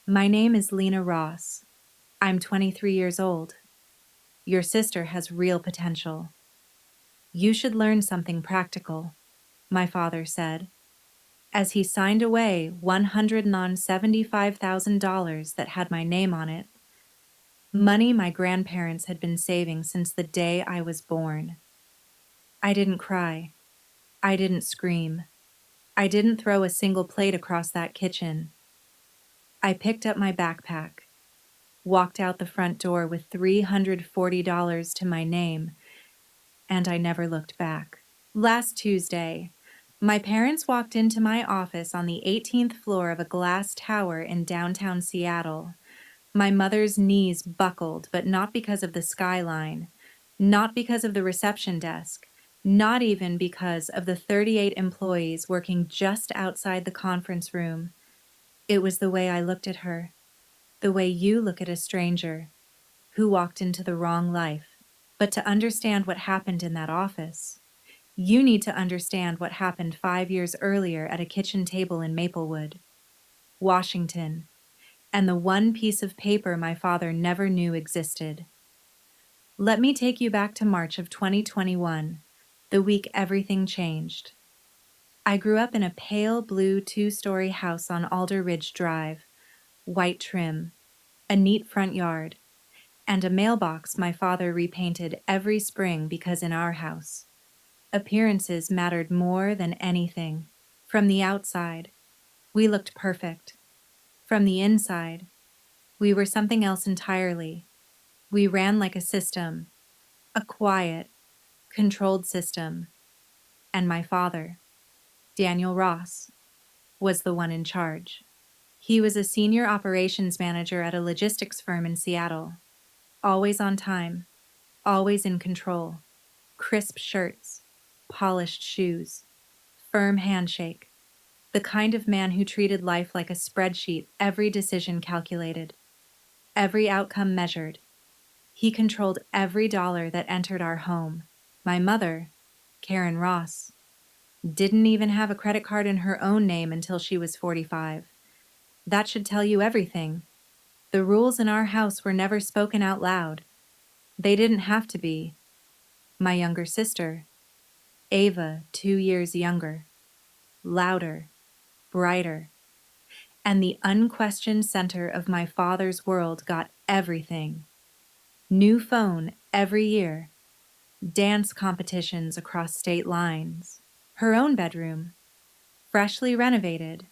My name is Lena Ross. I'm 23 years old. Your sister has real potential. You should learn something practical, my father said, as he signed away $175,000 that had my name on it, money my grandparents had been saving since the day I was born. I didn't cry. I didn't scream. I didn't throw a single plate across that kitchen. I picked up my backpack, walked out the front door with $340 to my name, and I never looked back. Last Tuesday, my parents walked into my office on the 18th floor of a glass tower in downtown Seattle. My mother's knees buckled, but not because of the skyline, not because of the reception desk, not even because of the 38 employees working just outside the conference room. It was the way I looked at her, the way you look at a stranger who walked into the wrong life. But to understand what happened in that office, you need to understand what happened 5 years earlier at a kitchen table in Maplewood, Washington, and the one piece of paper my father never knew existed. Let me take you back to March of 2021, the week everything changed. I grew up in a pale blue 2-story house on Alder Ridge Drive, white trim, a neat front yard, and a mailbox my father repainted every spring because in our house, appearances mattered more than anything. From the outside, we looked perfect. From the inside, we were something else entirely. We ran like a system, a quiet, controlled system, and my father, Daniel Ross, was the one in charge. He was a senior operations manager at a logistics firm in Seattle, always on time, always in control, crisp shirts, polished shoes, firm handshake, the kind of man who treated life like a spreadsheet, every decision calculated, every outcome measured. He controlled every dollar that entered our home. My mother, Karen Ross, didn't even have a credit card in her own name until she was 45. That should tell you everything. The rules in our house were never spoken out loud. They didn't have to be. My younger sister, Ava, 2 years younger, louder, brighter, and the unquestioned center of my father's world got everything. New phone every year, dance competitions across state lines, her own bedroom, freshly renovated,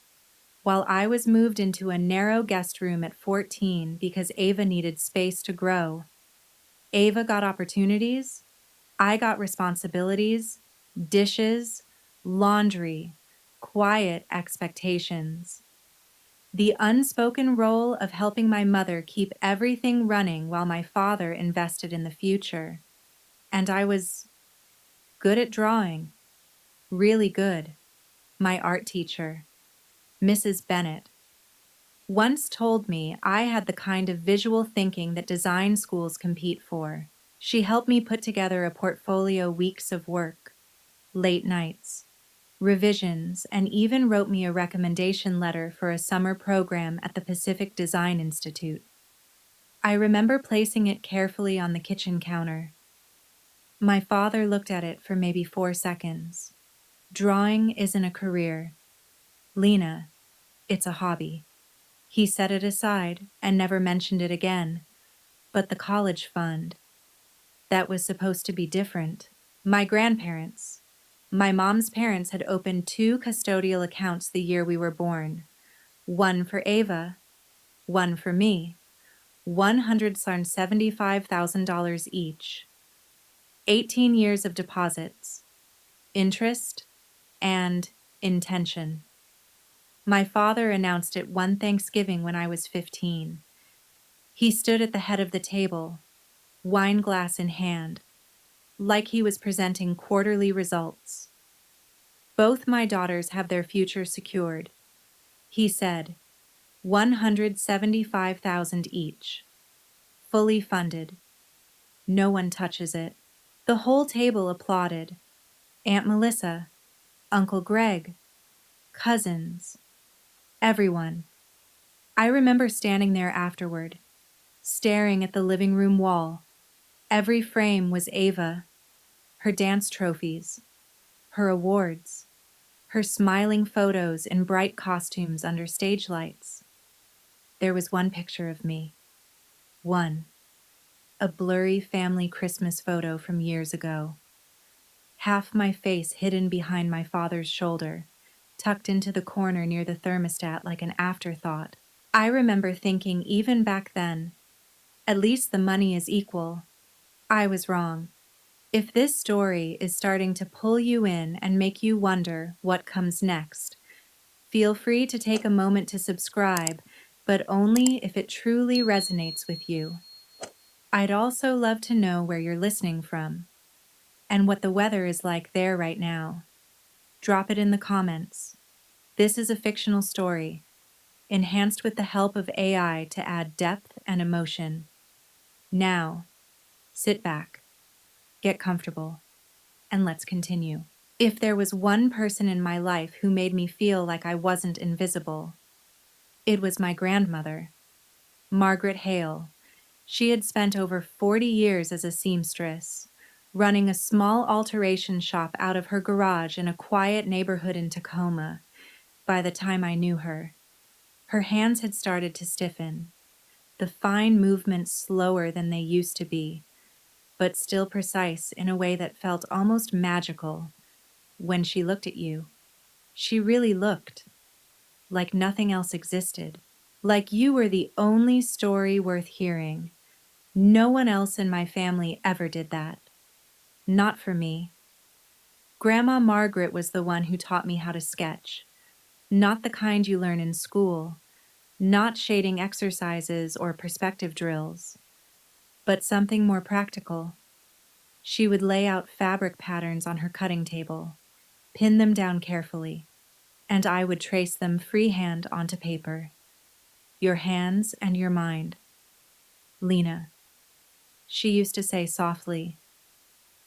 while I was moved into a narrow guest room at 14 because Ava needed space to grow. Ava got opportunities, I got responsibilities, dishes, laundry, quiet expectations. The unspoken role of helping my mother keep everything running while my father invested in the future. And I was good at drawing, really good. My art teacher, Mrs. Bennett, once told me I had the kind of visual thinking that design schools compete for. She helped me put together a portfolio, weeks of work, late nights, revisions, and even wrote me a recommendation letter for a summer program at the Pacific Design Institute. I remember placing it carefully on the kitchen counter. My father looked at it for maybe 4 seconds. Drawing isn't a career. Lena, it's a hobby. He set it aside and never mentioned it again. But the college fund, that was supposed to be different. My grandparents, my mom's parents had opened 2 custodial accounts the year we were born. One for Ava, one for me. $175,000 each. 18 years of deposits, interest, and intention. My father announced it one Thanksgiving when I was 15. He stood at the head of the table, wine glass in hand, like he was presenting quarterly results. Both my daughters have their future secured. He said, 175,000 each, fully funded. No one touches it. The whole table applauded. Aunt Melissa, Uncle Greg, cousins, everyone. I remember standing there afterward, staring at the living room wall. Every frame was Ava, her dance trophies, her awards, her smiling photos in bright costumes under stage lights. There was one picture of me. One. A blurry family Christmas photo from years ago. Half my face hidden behind my father's shoulder, tucked into the corner near the thermostat like an afterthought. I remember thinking even back then, at least the money is equal. I was wrong. If this story is starting to pull you in and make you wonder what comes next, feel free to take a moment to subscribe, but only if it truly resonates with you. I'd also love to know where you're listening from and what the weather is like there right now. Drop it in the comments. This is a fictional story, enhanced with the help of AI to add depth and emotion. Now, sit back, get comfortable, and let's continue. If there was one person in my life who made me feel like I wasn't invisible, it was my grandmother, Margaret Hale. She had spent over 40 years as a seamstress, running a small alteration shop out of her garage in a quiet neighborhood in Tacoma. By the time I knew her, her hands had started to stiffen, the fine movements slower than they used to be, but still precise in a way that felt almost magical. When she looked at you, she really looked like nothing else existed, like you were the only story worth hearing. No one else in my family ever did that. Not for me. Grandma Margaret was the one who taught me how to sketch, not the kind you learn in school, not shading exercises or perspective drills, but something more practical. She would lay out fabric patterns on her cutting table, pin them down carefully, and I would trace them freehand onto paper. Your hands and your mind. Lena, she used to say softly,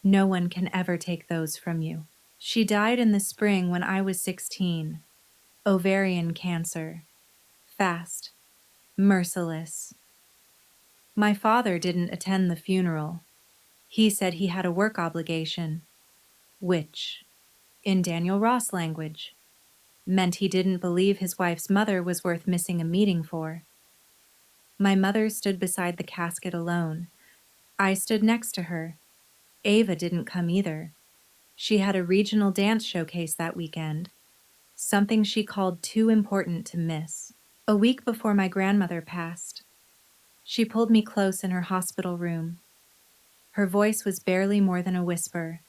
no one can ever take those from you. She died in the spring when I was 16. Ovarian cancer. Fast. Merciless. My father didn't attend the funeral. He said he had a work obligation, which, in Daniel Ross language, meant he didn't believe his wife's mother was worth missing a meeting for. My mother stood beside the casket alone. I stood next to her. Ava didn't come either. She had a regional dance showcase that weekend, something she called too important to miss. A week before my grandmother passed, she pulled me close in her hospital room. Her voice was barely more than a whisper,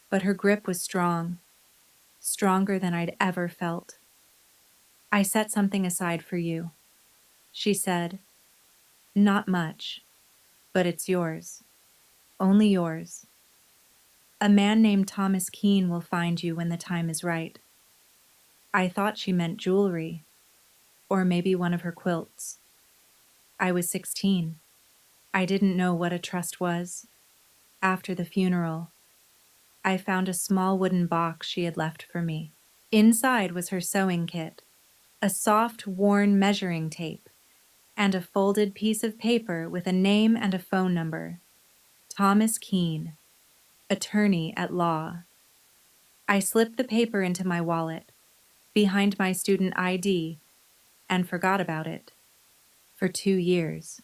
but her grip was strong, stronger than I'd ever felt. I set something aside for you, she said. Not much, but it's yours. Only yours. A man named Thomas Keene will find you when the time is right. I thought she meant jewelry, or maybe one of her quilts. I was 16. I didn't know what a trust was. After the funeral, I found a small wooden box she had left for me. Inside was her sewing kit, a soft, worn measuring tape, and a folded piece of paper with a name and a phone number. Thomas Keene, attorney at law. I slipped the paper into my wallet, behind my student ID, and forgot about it. For 2 years.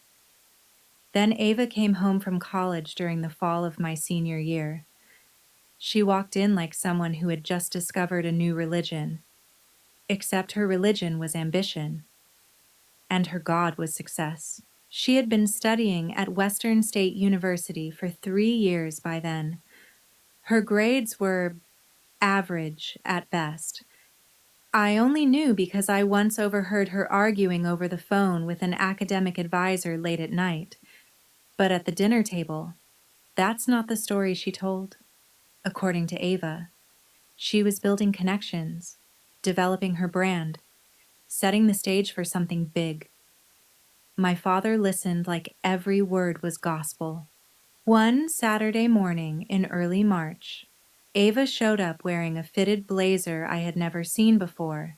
Then Ava came home from college during the fall of my senior year. She walked in like someone who had just discovered a new religion, except her religion was ambition, and her God was success. She had been studying at Western State University for 3 years by then. Her grades were average at best. I only knew because I once overheard her arguing over the phone with an academic advisor late at night. But at the dinner table, that's not the story she told. According to Ava, she was building connections, developing her brand, setting the stage for something big. My father listened like every word was gospel. One Saturday morning in early March, Ava showed up wearing a fitted blazer I had never seen before.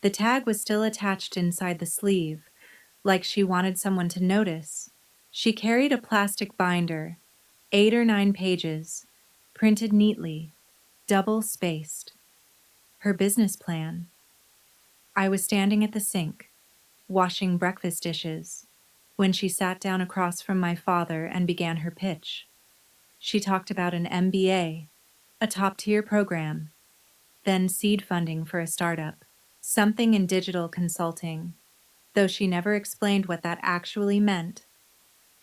The tag was still attached inside the sleeve, like she wanted someone to notice. She carried a plastic binder, 8 or 9 pages, printed neatly, double-spaced. Her business plan. I was standing at the sink, washing breakfast dishes, when she sat down across from my father and began her pitch. She talked about an MBA, a top-tier program, then seed funding for a startup, something in digital consulting, though she never explained what that actually meant.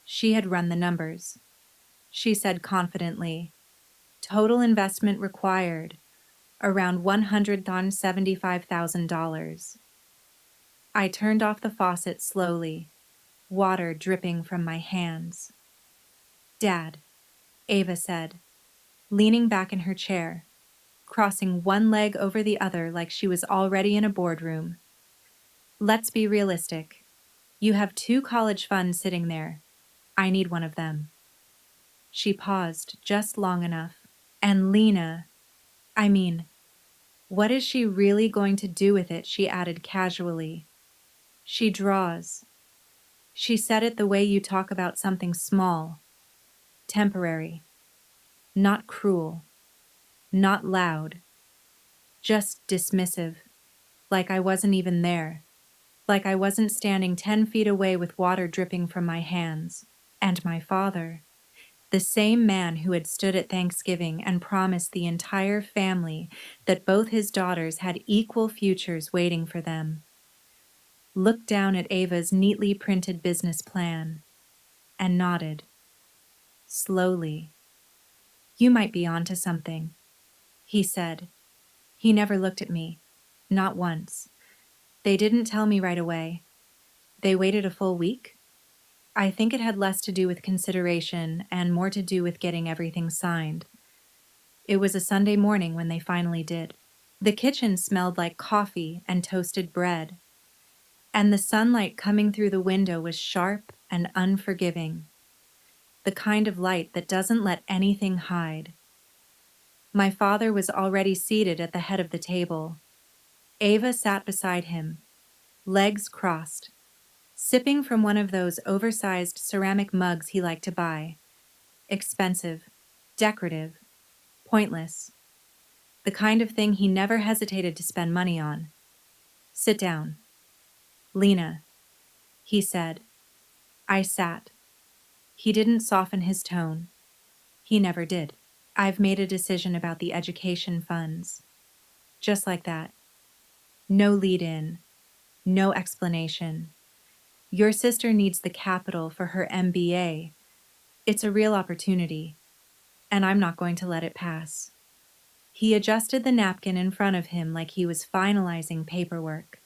She had run the numbers. She said confidently, total investment required, around $175,000. I turned off the faucet slowly, water dripping from my hands. Dad, Ava said, leaning back in her chair, crossing one leg over the other like she was already in a boardroom. Let's be realistic. You have 2 college funds sitting there. I need one of them. She paused just long enough. And Lena, I mean, what is she really going to do with it? She added casually. She draws. She said it the way you talk about something small, temporary, not cruel, not loud, just dismissive, like I wasn't even there, like I wasn't standing 10 feet away with water dripping from my hands. And my father, the same man who had stood at Thanksgiving and promised the entire family that both his daughters had equal futures waiting for them, looked down at Ava's neatly printed business plan and nodded, slowly. You might be onto something, he said. He never looked at me, not once. They didn't tell me right away. They waited a full week. I think it had less to do with consideration and more to do with getting everything signed. It was a Sunday morning when they finally did. The kitchen smelled like coffee and toasted bread, and the sunlight coming through the window was sharp and unforgiving, the kind of light that doesn't let anything hide. My father was already seated at the head of the table. Ava sat beside him, legs crossed, sipping from one of those oversized ceramic mugs he liked to buy. Expensive, decorative, pointless. The kind of thing he never hesitated to spend money on. Sit down. Lena, he said. I sat. He didn't soften his tone. He never did. I've made a decision about the education funds. Just like that. No lead-in. No explanation. Your sister needs the capital for her MBA. It's a real opportunity, and I'm not going to let it pass. He adjusted the napkin in front of him like he was finalizing paperwork.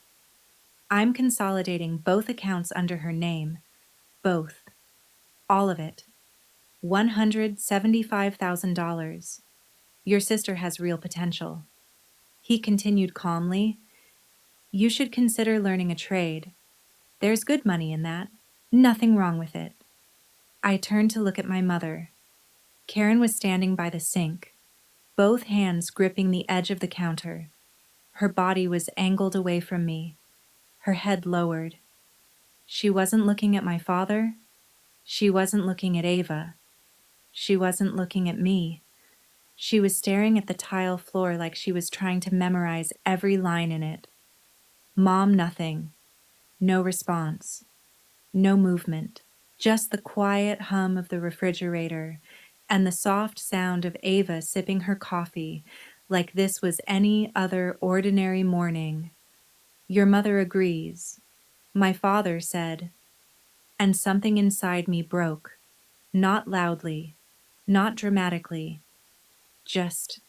I'm consolidating both accounts under her name. Both. All of it. $175,000. Your sister has real potential. He continued calmly. You should consider learning a trade. There's good money in that. Nothing wrong with it. I turned to look at my mother. Karen was standing by the sink, both hands gripping the edge of the counter. Her body was angled away from me, her head lowered. She wasn't looking at my father. She wasn't looking at Ava. She wasn't looking at me. She was staring at the tile floor like she was trying to memorize every line in it. Mom, nothing. No response. No movement. Just the quiet hum of the refrigerator and the soft sound of Ava sipping her coffee like this was any other ordinary morning. Your mother agrees. My father said, and something inside me broke. Not loudly, not dramatically, just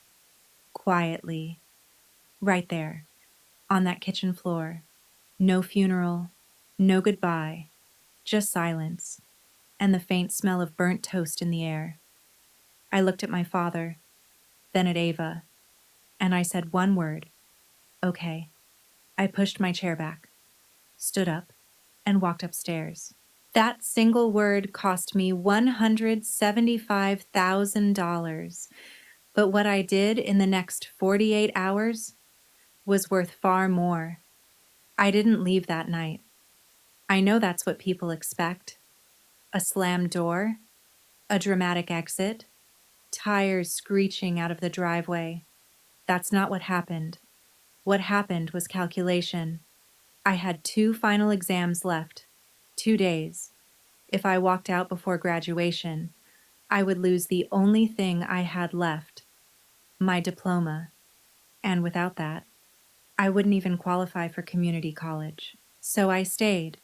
quietly. Right there, on that kitchen floor. No funeral, no goodbye, just silence, and the faint smell of burnt toast in the air. I looked at my father, then at Ava, and I said one word, okay. I pushed my chair back, stood up, and walked upstairs. That single word cost me $175,000, but what I did in the next 48 hours was worth far more. I didn't leave that night. I know that's what people expect. A slammed door, a dramatic exit, tires screeching out of the driveway. That's not what happened. What happened was calculation. I had 2 final exams left, 2 days. If I walked out before graduation, I would lose the only thing I had left, my diploma. And without that, I wouldn't even qualify for community college. So I stayed.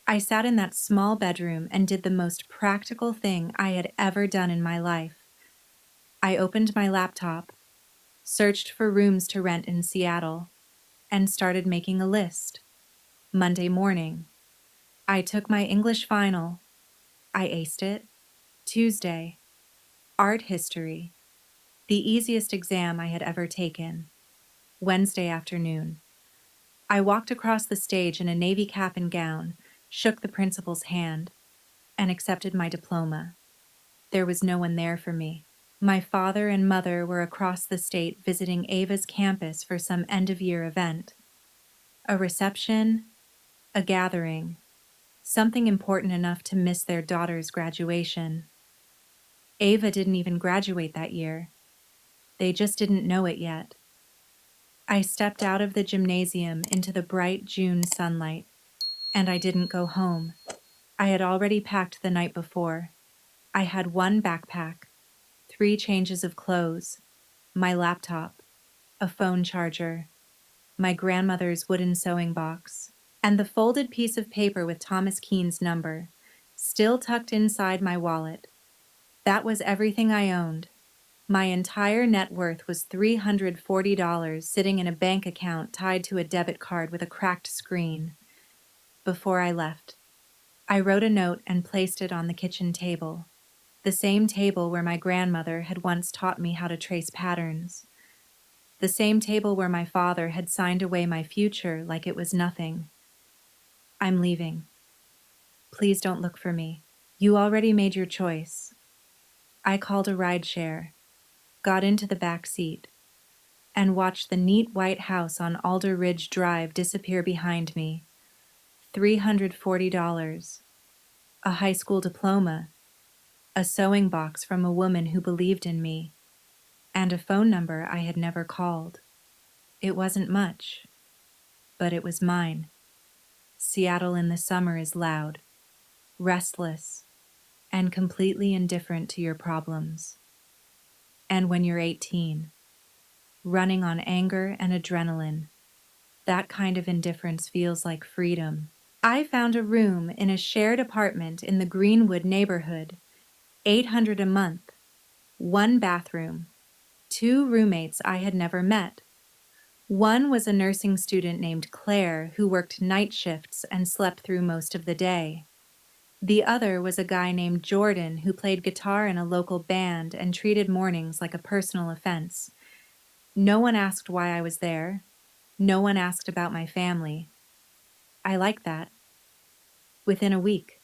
I sat in that small bedroom and did the most practical thing I had ever done in my life. I opened my laptop, searched for rooms to rent in Seattle, and started making a list. Monday morning, I took my English final. I aced it. Tuesday, art history, the easiest exam I had ever taken. Wednesday afternoon, I walked across the stage in a navy cap and gown, shook the principal's hand, and accepted my diploma. There was no one there for me. My father and mother were across the state visiting Ava's campus for some end-of-year event. A reception, a gathering, something important enough to miss their daughter's graduation. Ava didn't even graduate that year. They just didn't know it yet. I stepped out of the gymnasium into the bright June sunlight, and I didn't go home. I had already packed the night before. I had 1 backpack, 3 changes of clothes, my laptop, a phone charger, my grandmother's wooden sewing box, and the folded piece of paper with Thomas Keene's number, still tucked inside my wallet. That was everything I owned. My entire net worth was $340 sitting in a bank account tied to a debit card with a cracked screen. Before I left, I wrote a note and placed it on the kitchen table, the same table where my grandmother had once taught me how to trace patterns, the same table where my father had signed away my future like it was nothing. I'm leaving. Please don't look for me. You already made your choice. I called a rideshare, got into the back seat, and watched the neat white house on Alder Ridge Drive disappear behind me. $340, a high school diploma, a sewing box from a woman who believed in me, and a phone number I had never called. It wasn't much, but it was mine. Seattle in the summer is loud, restless, and completely indifferent to your problems. And when you're 18, running on anger and adrenaline, that kind of indifference feels like freedom. I found a room in a shared apartment in the Greenwood neighborhood, $800 a month, 1 bathroom, 2 roommates I had never met. One was a nursing student named Claire who worked night shifts and slept through most of the day. The other was a guy named Jordan who played guitar in a local band and treated mornings like a personal offense. No one asked why I was there. No one asked about my family. I liked that. Within a week,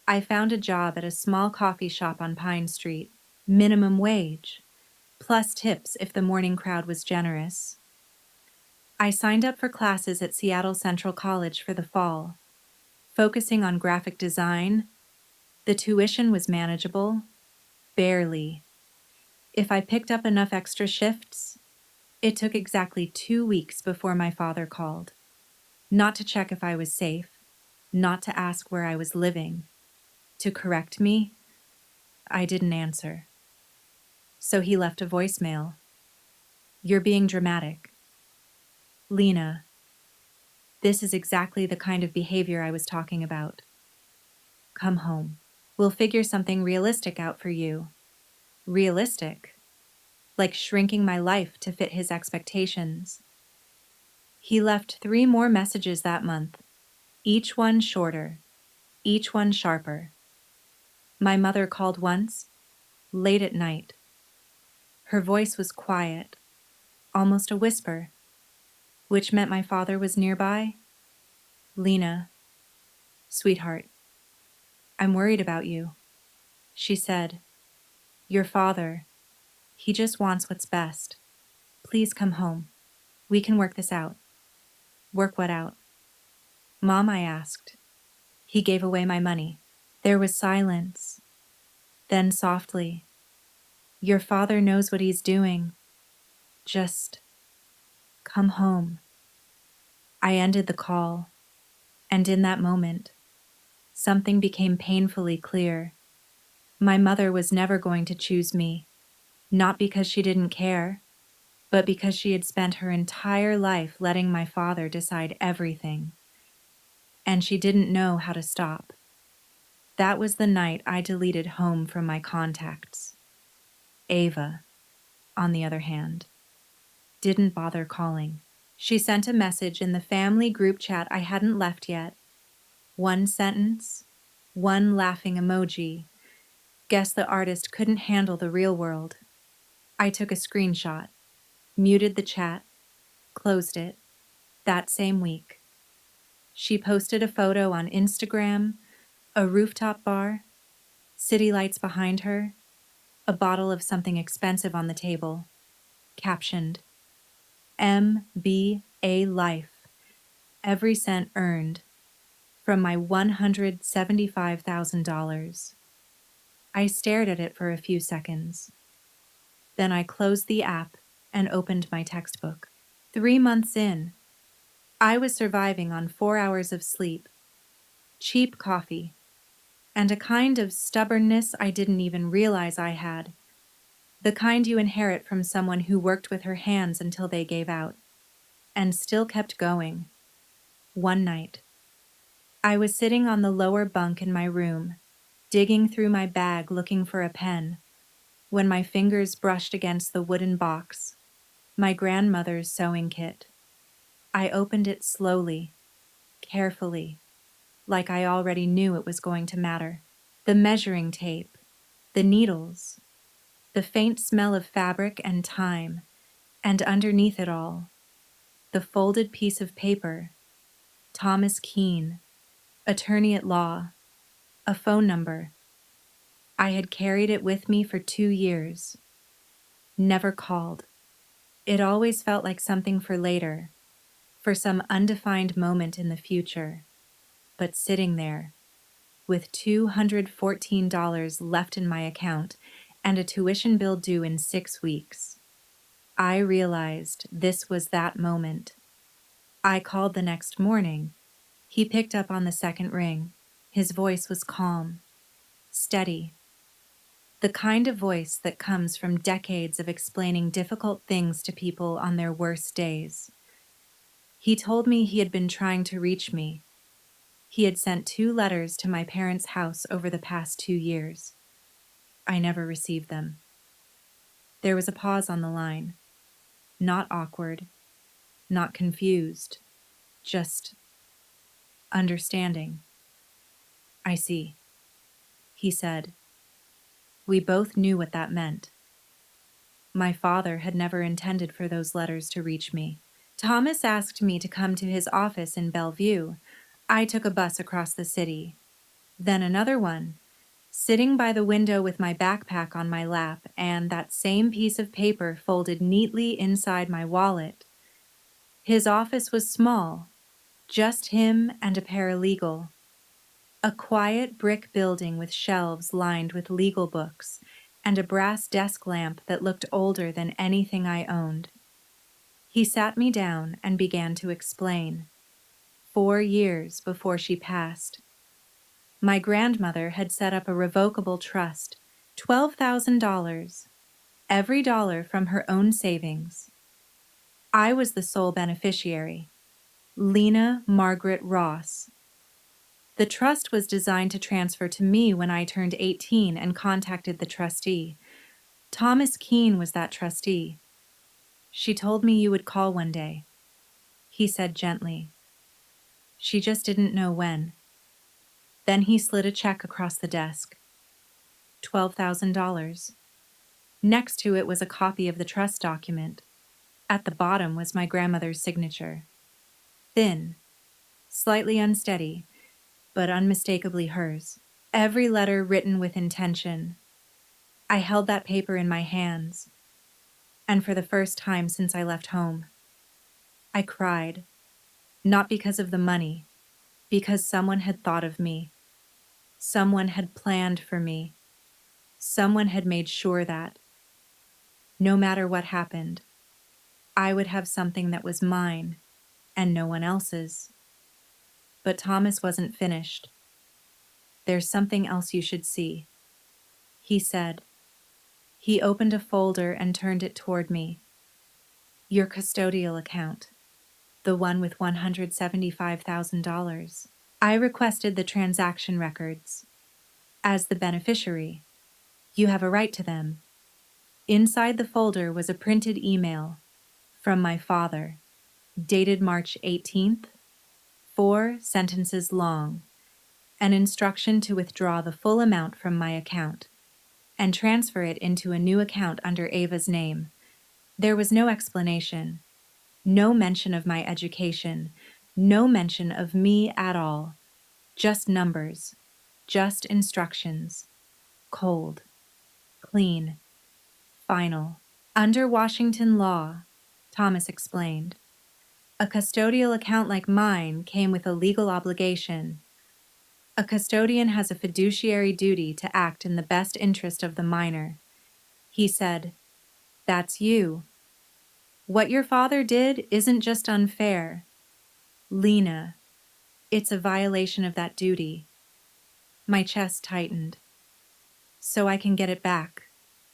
I found a job at a small coffee shop on Pine Street, minimum wage, plus tips if the morning crowd was generous. I signed up for classes at Seattle Central College for the fall, focusing on graphic design. The tuition was manageable, barely. If I picked up enough extra shifts, it took exactly 2 weeks before my father called. Not to check if I was safe, not to ask where I was living. To correct me, I didn't answer. So he left a voicemail. You're being dramatic. Lena, this is exactly the kind of behavior I was talking about. Come home. We'll figure something realistic out for you. Realistic? Like shrinking my life to fit his expectations. He left 3 more messages that month, each one shorter, each one sharper. My mother called once, late at night. Her voice was quiet, almost a whisper, which meant my father was nearby. Lena, sweetheart, I'm worried about you. She said, your father, he just wants what's best. Please come home. We can work this out. Work what out? Mom, I asked. He gave away my money. There was silence. Then softly, your father knows what he's doing. Just come home. I ended the call, and in that moment, something became painfully clear. My mother was never going to choose me, not because she didn't care, but because she had spent her entire life letting my father decide everything, and she didn't know how to stop. That was the night I deleted home from my contacts. Ava, on the other hand, didn't bother calling. She sent a message in the family group chat I hadn't left yet. One sentence, one laughing emoji. Guess the artist couldn't handle the real world. I took a screenshot, muted the chat, closed it. That same week, she posted a photo on Instagram, a rooftop bar, city lights behind her, a bottle of something expensive on the table, captioned, MBA Life, every cent earned from my $175,000. I stared at it for a few seconds. Then I closed the app and opened my textbook. 3 months in, I was surviving on 4 hours of sleep, cheap coffee, and a kind of stubbornness I didn't even realize I had, the kind you inherit from someone who worked with her hands until they gave out, and still kept going. One night, I was sitting on the lower bunk in my room, digging through my bag looking for a pen, when my fingers brushed against the wooden box, my grandmother's sewing kit. I opened it slowly, carefully, like I already knew it was going to matter. The measuring tape, the needles, the faint smell of fabric and time, and underneath it all, the folded piece of paper, Thomas Keene, attorney at law, a phone number. I had carried it with me for 2 years, never called. It always felt like something for later, for some undefined moment in the future, but sitting there, with $214 left in my account and a tuition bill due in 6 weeks, I realized this was that moment. I called the next morning. He picked up on the second ring. His voice was calm, steady, the kind of voice that comes from decades of explaining difficult things to people on their worst days. He told me he had been trying to reach me. He had sent 2 letters to my parents' house over the past 2 years. I never received them. There was a pause on the line. Not awkward, not confused, just understanding. I see, he said. We both knew what that meant. My father had never intended for those letters to reach me. Thomas asked me to come to his office in Bellevue. I took a bus across the city. Then another one, sitting by the window with my backpack on my lap and that same piece of paper folded neatly inside my wallet. His office was small, just him and a paralegal. A quiet brick building with shelves lined with legal books and a brass desk lamp that looked older than anything I owned. He sat me down and began to explain. 4 years before she passed, my grandmother had set up a revocable trust, $12,000, every dollar from her own savings. I was the sole beneficiary, Lena Margaret Ross. The trust was designed to transfer to me when I turned 18 and contacted the trustee. Thomas Keene was that trustee. She told me you would call one day, he said gently. She just didn't know when. Then he slid a check across the desk. $12,000. Next to it was a copy of the trust document. At the bottom was my grandmother's signature. Thin, slightly unsteady, but unmistakably hers. Every letter written with intention. I held that paper in my hands, and for the first time since I left home, I cried. Not because of the money, because someone had thought of me. Someone had planned for me. Someone had made sure that, no matter what happened, I would have something that was mine and no one else's. But Thomas wasn't finished. "There's something else you should see," he said. He opened a folder and turned it toward me. "Your custodial account, the one with $175,000. I requested the transaction records. As the beneficiary, you have a right to them." Inside the folder was a printed email from my father, dated March 18th, 4 sentences long, an instruction to withdraw the full amount from my account and transfer it into a new account under Ava's name. There was no explanation, no mention of my education, no mention of me at all. Just numbers, just instructions. Cold, clean, final. Under Washington law, Thomas explained, a custodial account like mine came with a legal obligation. A custodian has a fiduciary duty to act in the best interest of the minor. He said, "That's you. What your father did isn't just unfair. Lena, it's a violation of that duty." My chest tightened. "So I can get it back?"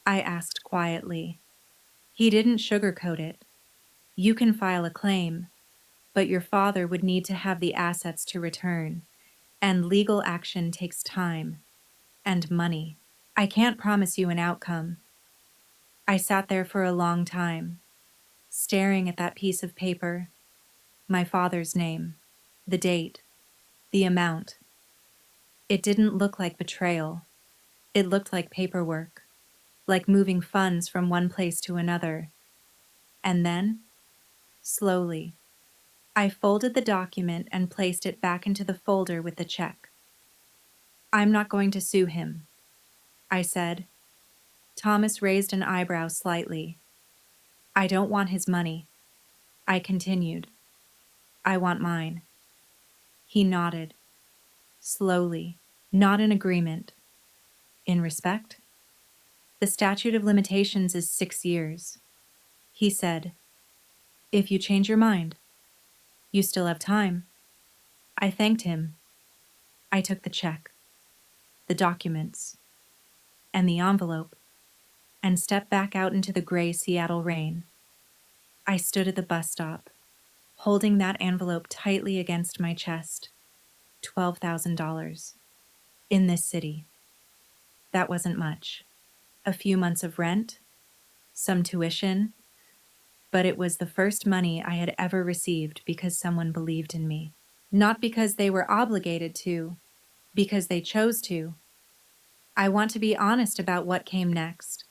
I asked quietly. He didn't sugarcoat it. "You can file a claim, but your father would need to have the assets to return, and legal action takes time and money. I can't promise you an outcome." I sat there for a long time, staring at that piece of paper, my father's name, the date, the amount. It didn't look like betrayal. It looked like paperwork, like moving funds from one place to another. And then, slowly, I folded the document and placed it back into the folder with the check. "I'm not going to sue him," I said. Thomas raised an eyebrow slightly. "I don't want his money," I continued. "I want mine." He nodded, slowly, not in agreement. "In respect? The statute of limitations is 6 years." He said, "If you change your mind, you still have time." I thanked him. I took the check, the documents, and the envelope, and stepped back out into the gray Seattle rain. I stood at the bus stop, holding that envelope tightly against my chest. $12,000. In this city. That wasn't much. A few months of rent, some tuition, but it was the first money I had ever received because someone believed in me. Not because they were obligated to, because they chose to. I want to be honest about what came next,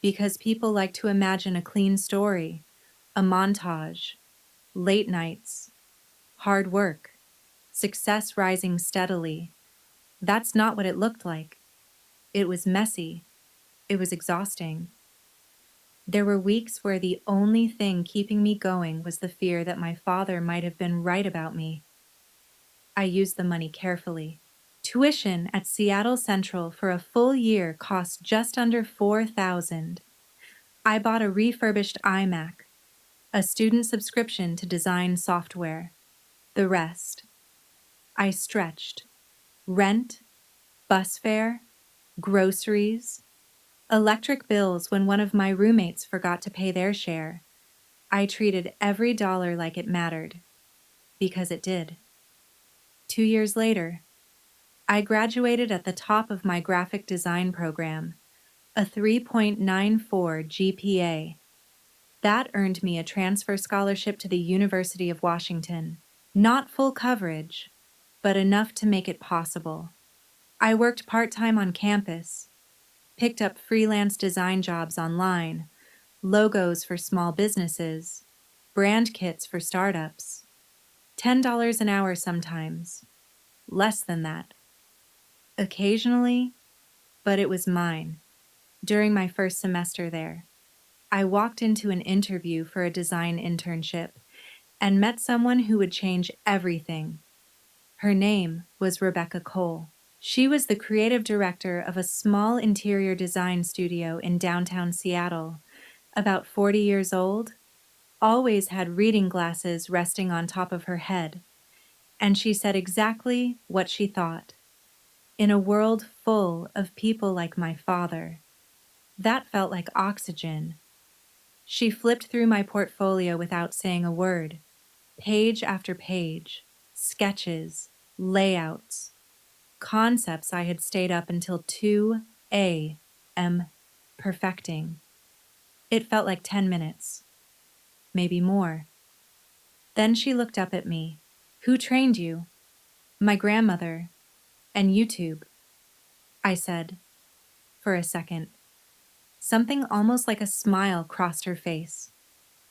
because people like to imagine a clean story, a montage, late nights, hard work, success rising steadily. That's not what it looked like. It was messy. It was exhausting. There were weeks where the only thing keeping me going was the fear that my father might have been right about me. I used the money carefully. Tuition at Seattle Central for a full year cost just under $4,000. I bought a refurbished iMac, a student subscription to design software. The rest. I stretched. Rent, bus fare, groceries, electric bills when one of my roommates forgot to pay their share. I treated every dollar like it mattered, because it did. 2 years later, I graduated at the top of my graphic design program, a 3.94 GPA. That earned me a transfer scholarship to the University of Washington. Not full coverage, but enough to make it possible. I worked part-time on campus, picked up freelance design jobs online, logos for small businesses, brand kits for startups. $10 an hour sometimes, less than that. Occasionally, but it was mine. During my first semester there, I walked into an interview for a design internship, and met someone who would change everything. Her name was Rebecca Cole. She was the creative director of a small interior design studio in downtown Seattle, about 40 years old, always had reading glasses resting on top of her head, and she said exactly what she thought. In a world full of people like my father, that felt like oxygen. She flipped through my portfolio without saying a word, page after page, sketches, layouts, concepts I had stayed up until 2 a.m. perfecting. It felt like 10 minutes, maybe more. Then she looked up at me. Who trained you? My grandmother. And YouTube, I said, for a second. Something almost like a smile crossed her face.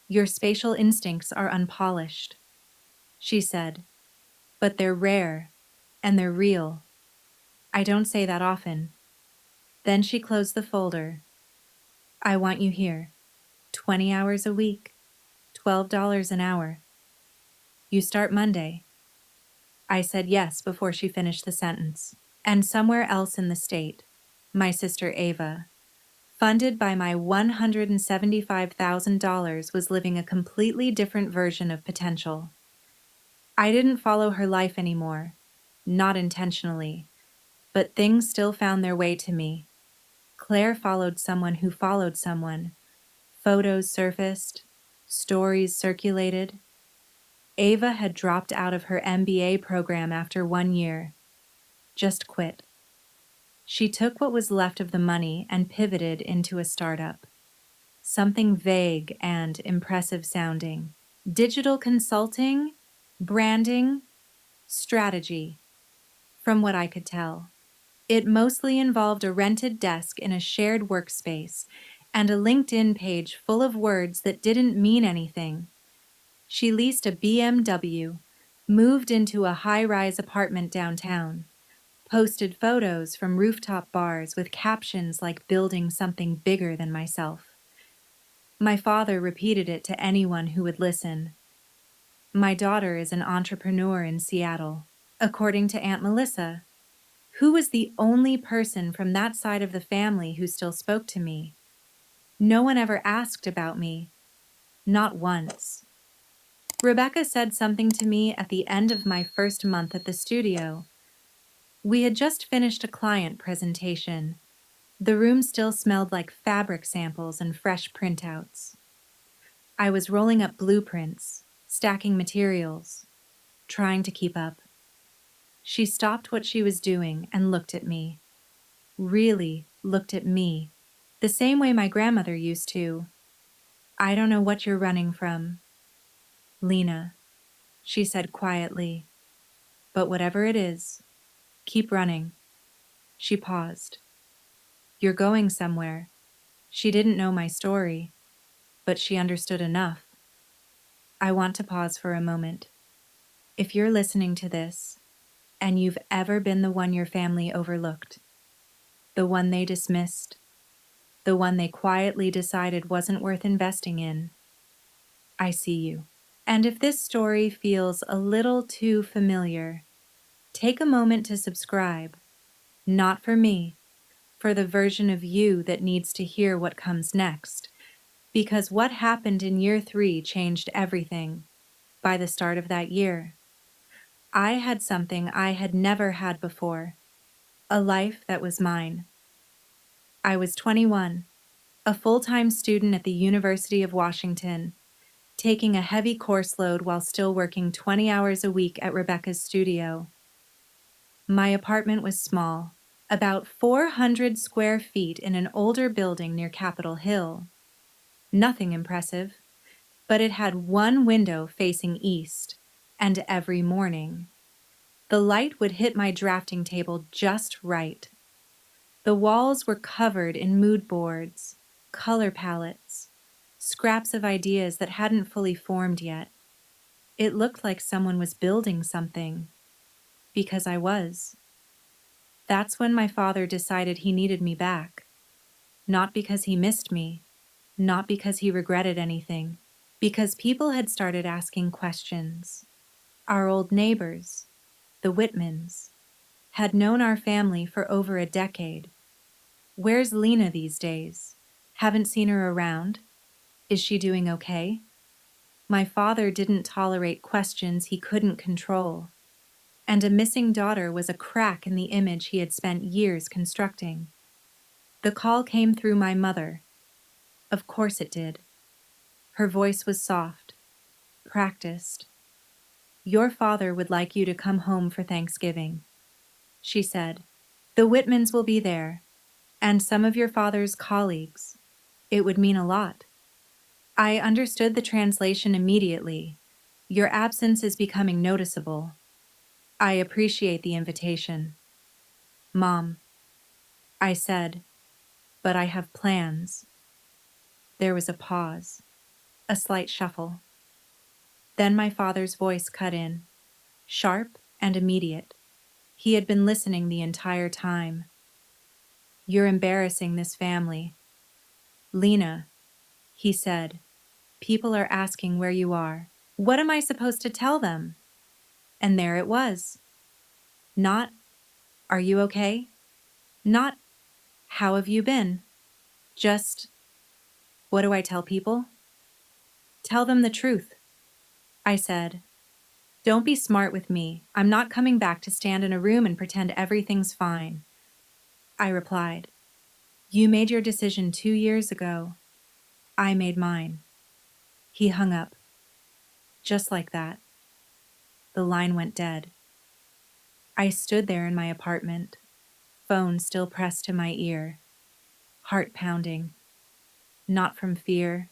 Your spatial instincts are unpolished, she said, but they're rare, and they're real. I don't say that often. Then she closed the folder. I want you here. 20 hours a week, $12 an hour. You start Monday. I said yes before she finished the sentence. And somewhere else in the state, my sister Ava, funded by my $175,000, was living a completely different version of potential. I didn't follow her life anymore, not intentionally, but things still found their way to me. Claire followed someone who followed someone. Photos surfaced, stories circulated. Ava had dropped out of her MBA program after 1 year, just quit. She took what was left of the money and pivoted into a startup. Something vague and impressive sounding. Digital consulting, branding, strategy, from what I could tell. It mostly involved a rented desk in a shared workspace and a LinkedIn page full of words that didn't mean anything. She leased a BMW, moved into a high-rise apartment downtown, posted photos from rooftop bars with captions like building something bigger than myself. My father repeated it to anyone who would listen. My daughter is an entrepreneur in Seattle, according to Aunt Melissa, who was the only person from that side of the family who still spoke to me. No one ever asked about me, not once. Rebecca said something to me at the end of my first month at the studio. We had just finished a client presentation. The room still smelled like fabric samples and fresh printouts. I was rolling up blueprints, stacking materials, trying to keep up. She stopped what she was doing and looked at me. Really looked at me. The same way my grandmother used to. I don't know what you're running from, Lena, she said quietly. But whatever it is, keep running. She paused. You're going somewhere. She didn't know my story, but she understood enough. I want to pause for a moment. If you're listening to this, and you've ever been the one your family overlooked, the one they dismissed, the one they quietly decided wasn't worth investing in, I see you. And if this story feels a little too familiar, take a moment to subscribe. Not for me, for the version of you that needs to hear what comes next. Because what happened in year 3 changed everything. By the start of that year, I had something I had never had before, a life that was mine. I was 21, a full-time student at the University of Washington, taking a heavy course load while still working 20 hours a week at Rebecca's studio. My apartment was small, about 400 square feet in an older building near Capitol Hill. Nothing impressive, but it had one window facing east, and every morning, the light would hit my drafting table just right. The walls were covered in mood boards, color palettes, scraps of ideas that hadn't fully formed yet. It looked like someone was building something, because I was. That's when my father decided he needed me back. Not because he missed me, not because he regretted anything, Because people had started asking questions. Our old neighbors, the Whitmans, had known our family for over a decade. Where's Lena these days? Haven't seen her around. Is she doing okay? My father didn't tolerate questions he couldn't control, and a missing daughter was a crack in the image he had spent years constructing. The call came through my mother. Of course it did. Her voice was soft, practiced. "Your father would like you to come home for Thanksgiving," she said. "The Whitmans will be there, and some of your father's colleagues. It would mean a lot." I understood the translation immediately. "Your absence is becoming noticeable. I appreciate the invitation." "Mom," I said, "but I have plans." There was a pause, a slight shuffle. Then my father's voice cut in, sharp and immediate. He had been listening the entire time. "You're embarrassing this family. Lena," he said, "people are asking where you are. What am I supposed to tell them?" And there it was. Not, "Are you okay?" Not, "How have you been?" Just, "What do I tell people?" "Tell them the truth," I said. "Don't be smart with me. I'm not coming back to stand in a room and pretend everything's fine." I replied, "You made your decision 2 years ago. I made mine." He hung up. Just like that. The line went dead. I stood there in my apartment, phone still pressed to my ear, heart pounding, not from fear,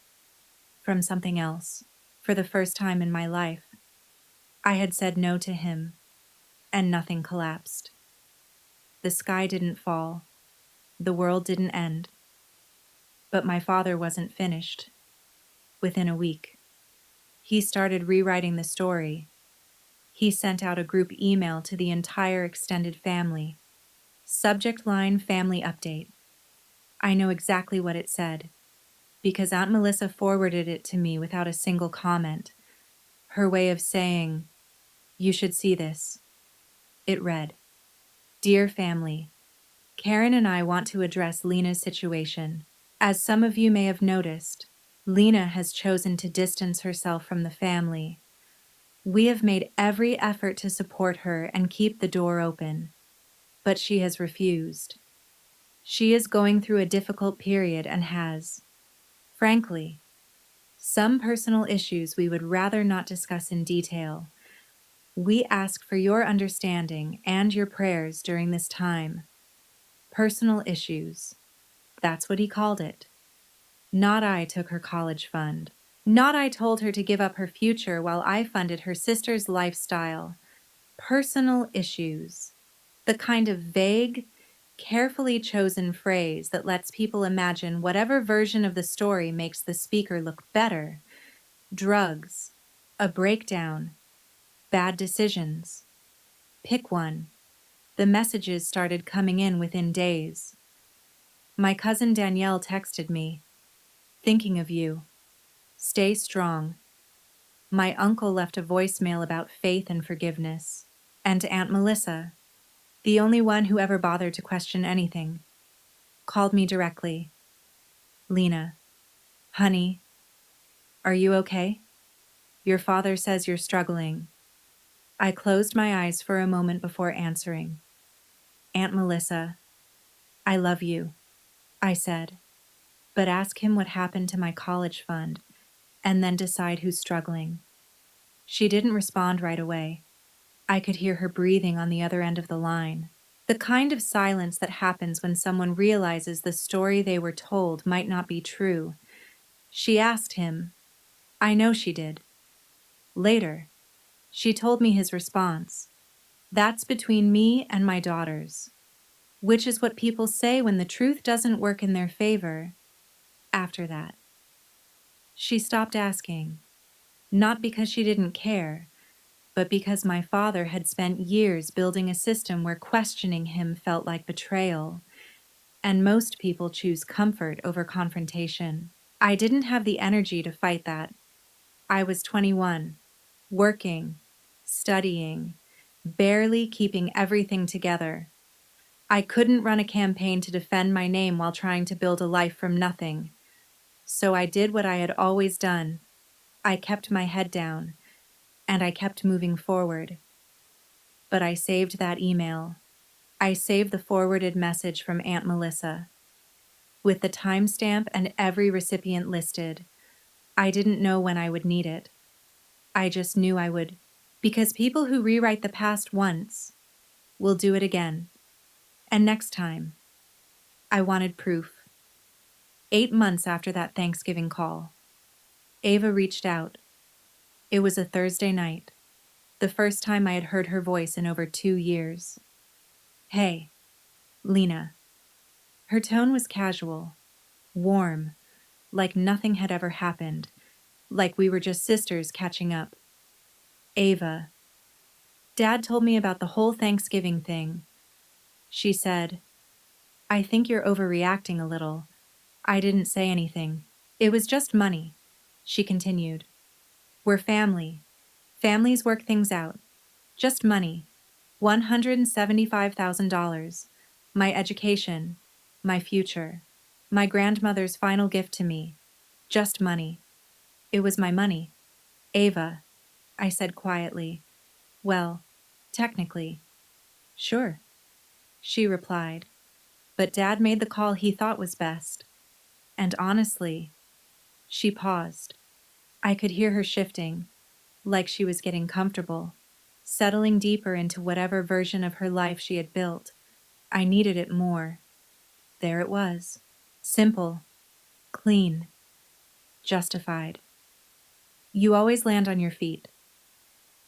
from something else. For the first time in my life, I had said no to him, and nothing collapsed. The sky didn't fall, the world didn't end. But my father wasn't finished. Within a week, he started rewriting the story. He sent out a group email to the entire extended family. Subject line, family update. I know exactly what it said, because Aunt Melissa forwarded it to me without a single comment. Her way of saying, "You should see this." It read, "Dear family, Karen and I want to address Lena's situation. As some of you may have noticed, Lena has chosen to distance herself from the family. We have made every effort to support her and keep the door open, but she has refused. She is going through a difficult period and has, frankly, some personal issues we would rather not discuss in detail. We ask for your understanding and your prayers during this time. Personal issues. That's what he called it. Not I took her college fund. Not I told her to give up her future while I funded her sister's lifestyle. Personal issues. The kind of vague, carefully chosen phrase that lets people imagine whatever version of the story makes the speaker look better. Drugs, a breakdown, bad decisions. Pick one. The messages started coming in within days. My cousin Danielle texted me, "Thinking of you. Stay strong." My uncle left a voicemail about faith and forgiveness. And Aunt Melissa, the only one who ever bothered to question anything, called me directly. "Lena, honey, are you okay? Your father says you're struggling." I closed my eyes for a moment before answering. "Aunt Melissa, I love you," I said, "but ask him what happened to my college fund, and then decide who's struggling." She didn't respond right away. I could hear her breathing on the other end of the line. The kind of silence that happens when someone realizes the story they were told might not be true. She asked him. I know she did. Later, she told me his response. "That's between me and my daughters," which is what people say when the truth doesn't work in their favor. After that, she stopped asking, not because she didn't care, but because my father had spent years building a system where questioning him felt like betrayal, and most people choose comfort over confrontation. I didn't have the energy to fight that. I was 21, working, studying, barely keeping everything together. I couldn't run a campaign to defend my name while trying to build a life from nothing. So I did what I had always done. I kept my head down, and I kept moving forward. But I saved that email. I saved the forwarded message from Aunt Melissa, with the timestamp and every recipient listed. I didn't know when I would need it. I just knew I would, because people who rewrite the past once will do it again. And next time, I wanted proof. 8 months after that Thanksgiving call, Ava reached out. It was a Thursday night, the first time I had heard her voice in over 2 years. Hey, Lena. Her tone was casual, warm, like nothing had ever happened, like we were just sisters catching up. Ava. Dad told me about the whole Thanksgiving thing. She said, I think you're overreacting a little. I didn't say anything. It was just money. She continued. We're family. Families work things out. Just money. $175,000. My education. My future. My grandmother's final gift to me. Just money. It was my money. Ava, I said quietly. Well, technically. Sure, she replied. But Dad made the call he thought was best. And honestly, she paused. I could hear her shifting, like she was getting comfortable, settling deeper into whatever version of her life she had built. I needed it more. There it was. Simple, clean, justified. You always land on your feet.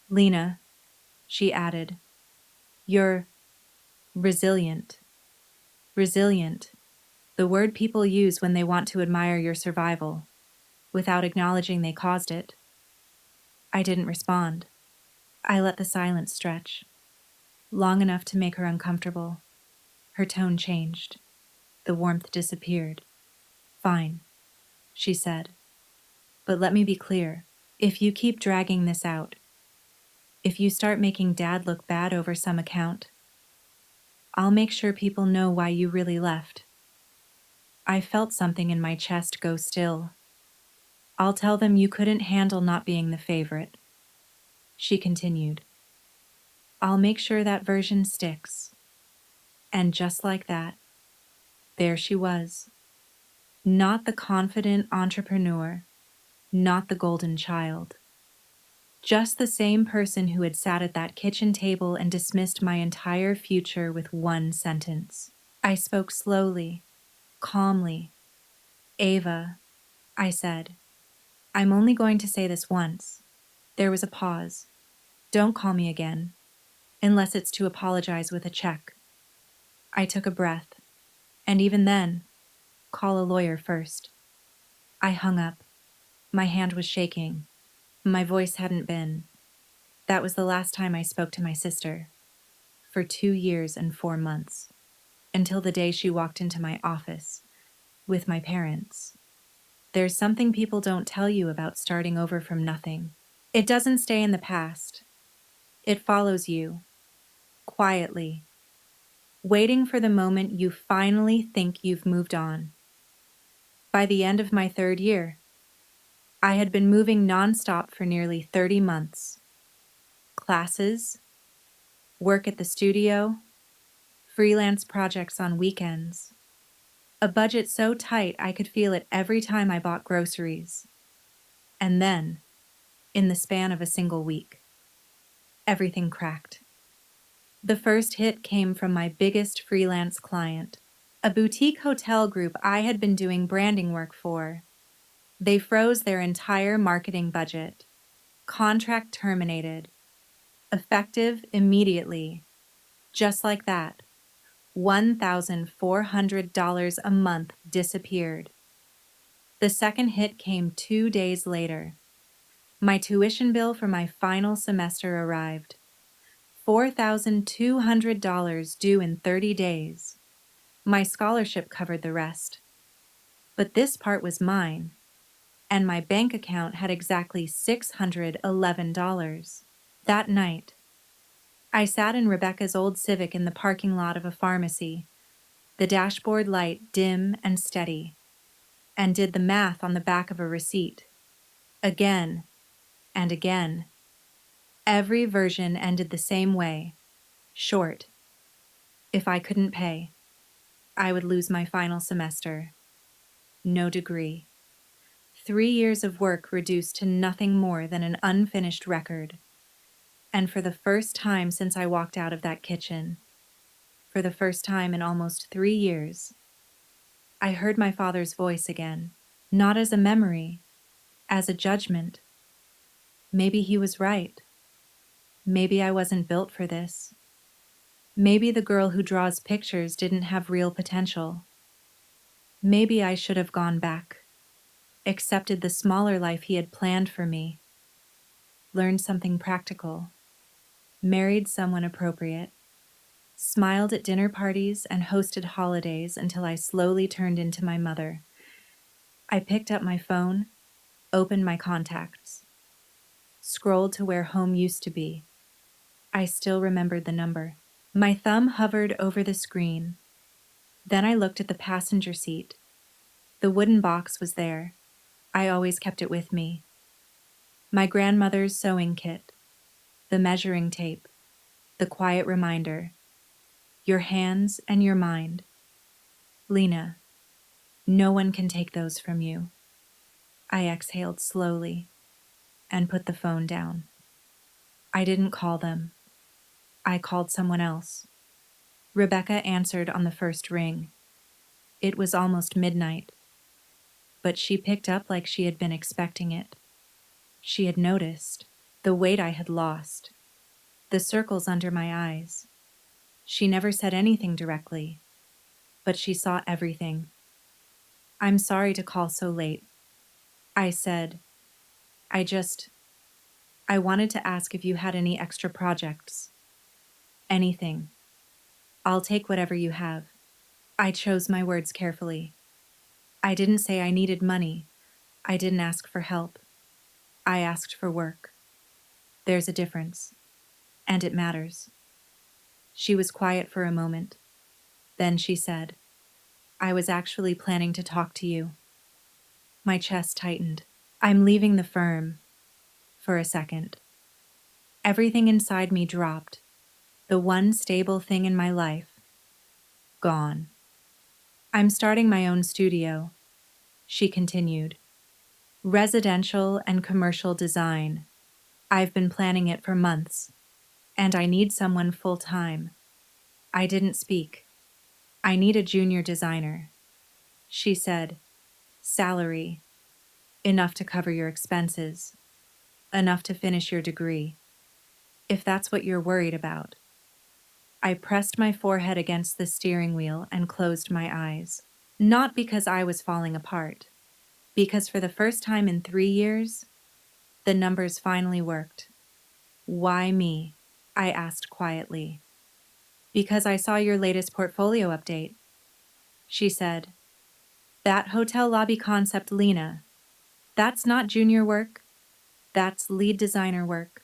Lena, she added, you're resilient. Resilient, the word people use when they want to admire your survival, without acknowledging they caused it. I didn't respond. I let the silence stretch, long enough to make her uncomfortable. Her tone changed. The warmth disappeared. Fine, she said. But let me be clear. If you keep dragging this out, if you start making Dad look bad over some account, I'll make sure people know why you really left. I felt something in my chest go still. I'll tell them you couldn't handle not being the favorite. She continued. I'll make sure that version sticks. And just like that, there she was. Not the confident entrepreneur, not the golden child. Just the same person who had sat at that kitchen table and dismissed my entire future with one sentence. I spoke slowly, calmly. Ava, I said, I'm only going to say this once. There was a pause. Don't call me again, unless it's to apologize with a check. I took a breath, and even then, call a lawyer first. I hung up. My hand was shaking. My voice hadn't been. That was the last time I spoke to my sister. For 2 years and 4 months. Until the day she walked into my office. With my parents. There's something people don't tell you about starting over from nothing. It doesn't stay in the past. It follows you. Quietly. Waiting for the moment you finally think you've moved on. By the end of my 3rd year, I had been moving nonstop for nearly 30 months. Classes, work at the studio, freelance projects on weekends. A budget so tight I could feel it every time I bought groceries. And then, in the span of a single week, everything cracked. The first hit came from my biggest freelance client, a boutique hotel group I had been doing branding work for. They froze their entire marketing budget. Contract terminated. Effective immediately. Just like that. $1,400 a month disappeared. The second hit came 2 days later. My tuition bill for my final semester arrived. $4,200 due in 30 days. My scholarship covered the rest. But this part was mine. and my bank account had exactly $611. That night, I sat in Rebecca's old Civic in the parking lot of a pharmacy, the dashboard light dim and steady, and did the math on the back of a receipt. Again and again. Every version ended the same way, short. If I couldn't pay, I would lose my final semester. No degree. 3 years of work reduced to nothing more than an unfinished record. And for the first time since I walked out of that kitchen, for the first time in almost 3 years, I heard my father's voice again, not as a memory, as a judgment. Maybe he was right. Maybe I wasn't built for this. Maybe the girl who draws pictures didn't have real potential. Maybe I should have gone back, accepted the smaller life he had planned for me, learned something practical, married someone appropriate, smiled at dinner parties and hosted holidays until I slowly turned into my mother. I picked up my phone, opened my contacts, scrolled to where home used to be. I still remembered the number. My thumb hovered over the screen. Then I looked at the passenger seat. The wooden box was there. I always kept it with me. My grandmother's sewing kit, the measuring tape, the quiet reminder. Your hands and your mind. Lena, no one can take those from you. I exhaled slowly and put the phone down. I didn't call them. I called someone else. Rebecca answered on the first ring. It was almost midnight, but she picked up like she had been expecting it. She had noticed the weight I had lost, the circles under my eyes. She never said anything directly, but she saw everything. I'm sorry to call so late. I said, I wanted to ask if you had any extra projects. Anything. I'll take whatever you have. I chose my words carefully. I didn't say I needed money. I didn't ask for help. I asked for work. There's a difference, and it matters. She was quiet for a moment. Then she said, I was actually planning to talk to you. My chest tightened. I'm leaving the firm. For a second. Everything inside me dropped. The one stable thing in my life. Gone. I'm starting my own studio, she continued. Residential and commercial design. I've been planning it for months, and I need someone full-time. I didn't speak. I need a junior designer. She said, salary, enough to cover your expenses, enough to finish your degree, if that's what you're worried about. I pressed my forehead against the steering wheel and closed my eyes. Not because I was falling apart, because for the first time in 3 years, the numbers finally worked. Why me? I asked quietly. Because I saw your latest portfolio update. She said, that hotel lobby concept, Lena, that's not junior work, that's lead designer work.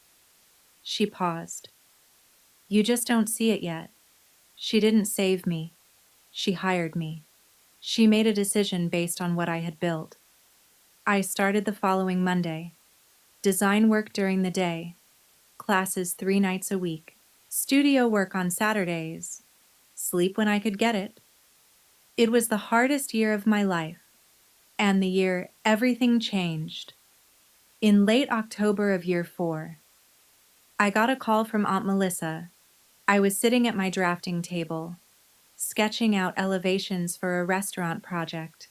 She paused. You just don't see it yet. She didn't save me. She hired me. She made a decision based on what I had built. I started the following Monday. Design work during the day. Classes 3 nights a week. Studio work on Saturdays. Sleep when I could get it. It was the hardest year of my life, and the year everything changed. In late October of year 4, I got a call from Aunt Melissa. I was sitting at my drafting table, sketching out elevations for a restaurant project,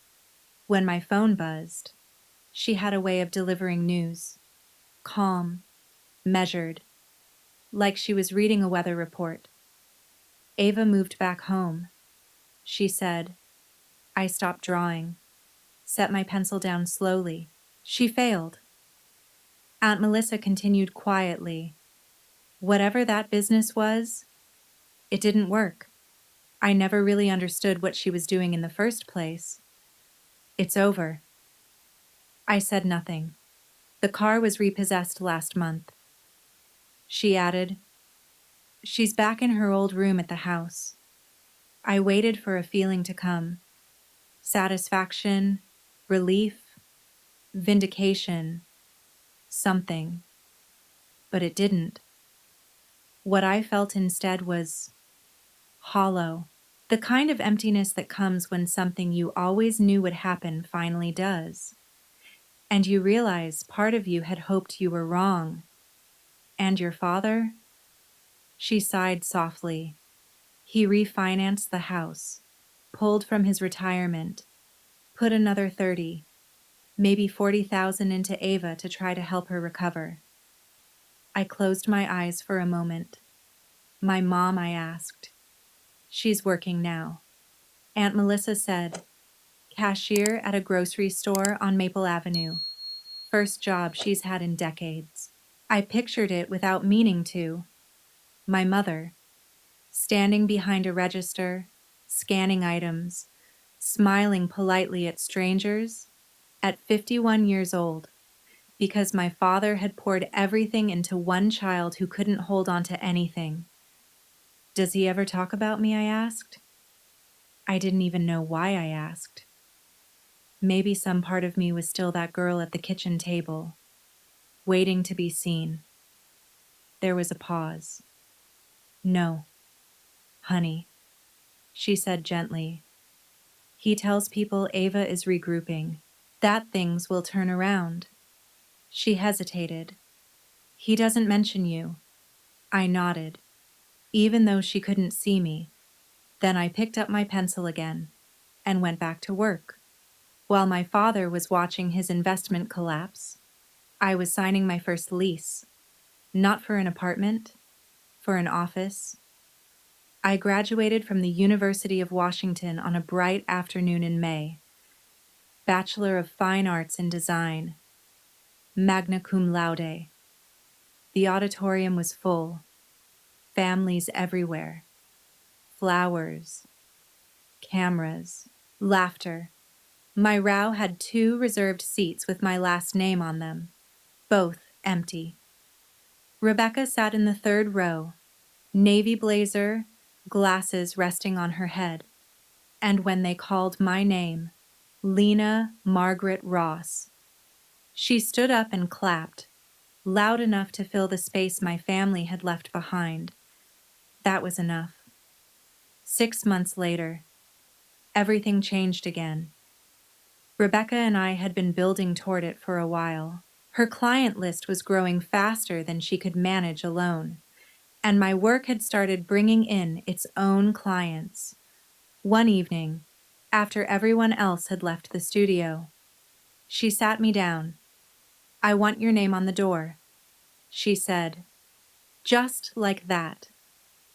when my phone buzzed. She had a way of delivering news. Calm, measured, like she was reading a weather report. Ava moved back home. She said. I stopped drawing, set my pencil down slowly. She failed. Aunt Melissa continued quietly. Whatever that business was, it didn't work. I never really understood what she was doing in the first place. It's over. I said nothing. The car was repossessed last month. She added, "She's back in her old room at the house." I waited for a feeling to come. Satisfaction, relief, vindication, something. But it didn't. What I felt instead was hollow. The kind of emptiness that comes when something you always knew would happen finally does. And you realize part of you had hoped you were wrong. And your father? She sighed softly. He refinanced the house, pulled from his retirement, put another 30, maybe 40,000 into Ava to try to help her recover. I closed my eyes for a moment. My mom, I asked. She's working now. Aunt Melissa said, cashier at a grocery store on Maple Avenue. First job she's had in decades. I pictured it without meaning to. My mother, standing behind a register, scanning items, smiling politely at strangers, at 51 years old, because my father had poured everything into one child who couldn't hold on to anything. Does he ever talk about me? I asked. I didn't even know why I asked. Maybe some part of me was still that girl at the kitchen table, waiting to be seen. There was a pause. No, honey, she said gently. He tells people Ava is regrouping, that things will turn around. She hesitated. He doesn't mention you. I nodded, even though she couldn't see me. Then I picked up my pencil again and went back to work. While my father was watching his investment collapse, I was signing my first lease. Not for an apartment, for an office. I graduated from the University of Washington on a bright afternoon in May. Bachelor of Fine Arts in Design, magna cum laude. The auditorium was full, families everywhere, flowers, cameras, laughter. My row had 2 reserved seats with my last name on them, both empty. Rebecca sat in the 3rd row, navy blazer, glasses resting on her head. And when they called my name, Lena Margaret Ross, she stood up and clapped, loud enough to fill the space my family had left behind. That was enough. 6 months later, everything changed again. Rebecca and I had been building toward it for a while. Her client list was growing faster than she could manage alone, and my work had started bringing in its own clients. One evening, after everyone else had left the studio, she sat me down. "I want your name on the door," she said. Just like that.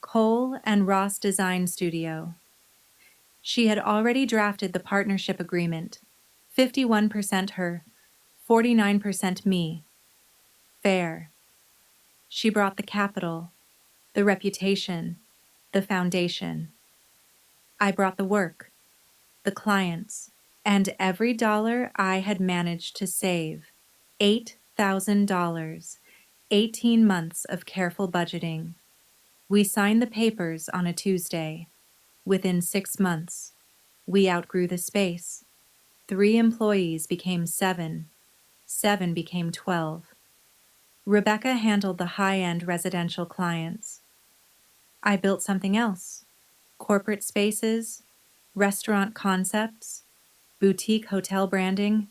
Cole and Ross Design Studio. She had already drafted the partnership agreement. 51% her, 49% me. Fair. She brought the capital, the reputation, the foundation. I brought the work, the clients, and every dollar I had managed to save. $8,000, 18 months of careful budgeting. We signed the papers on a Tuesday. Within 6 months, we outgrew the space. 3 employees became 7. 7 became 12. Rebecca handled the high-end residential clients. I built something else. Corporate spaces, restaurant concepts, boutique hotel branding.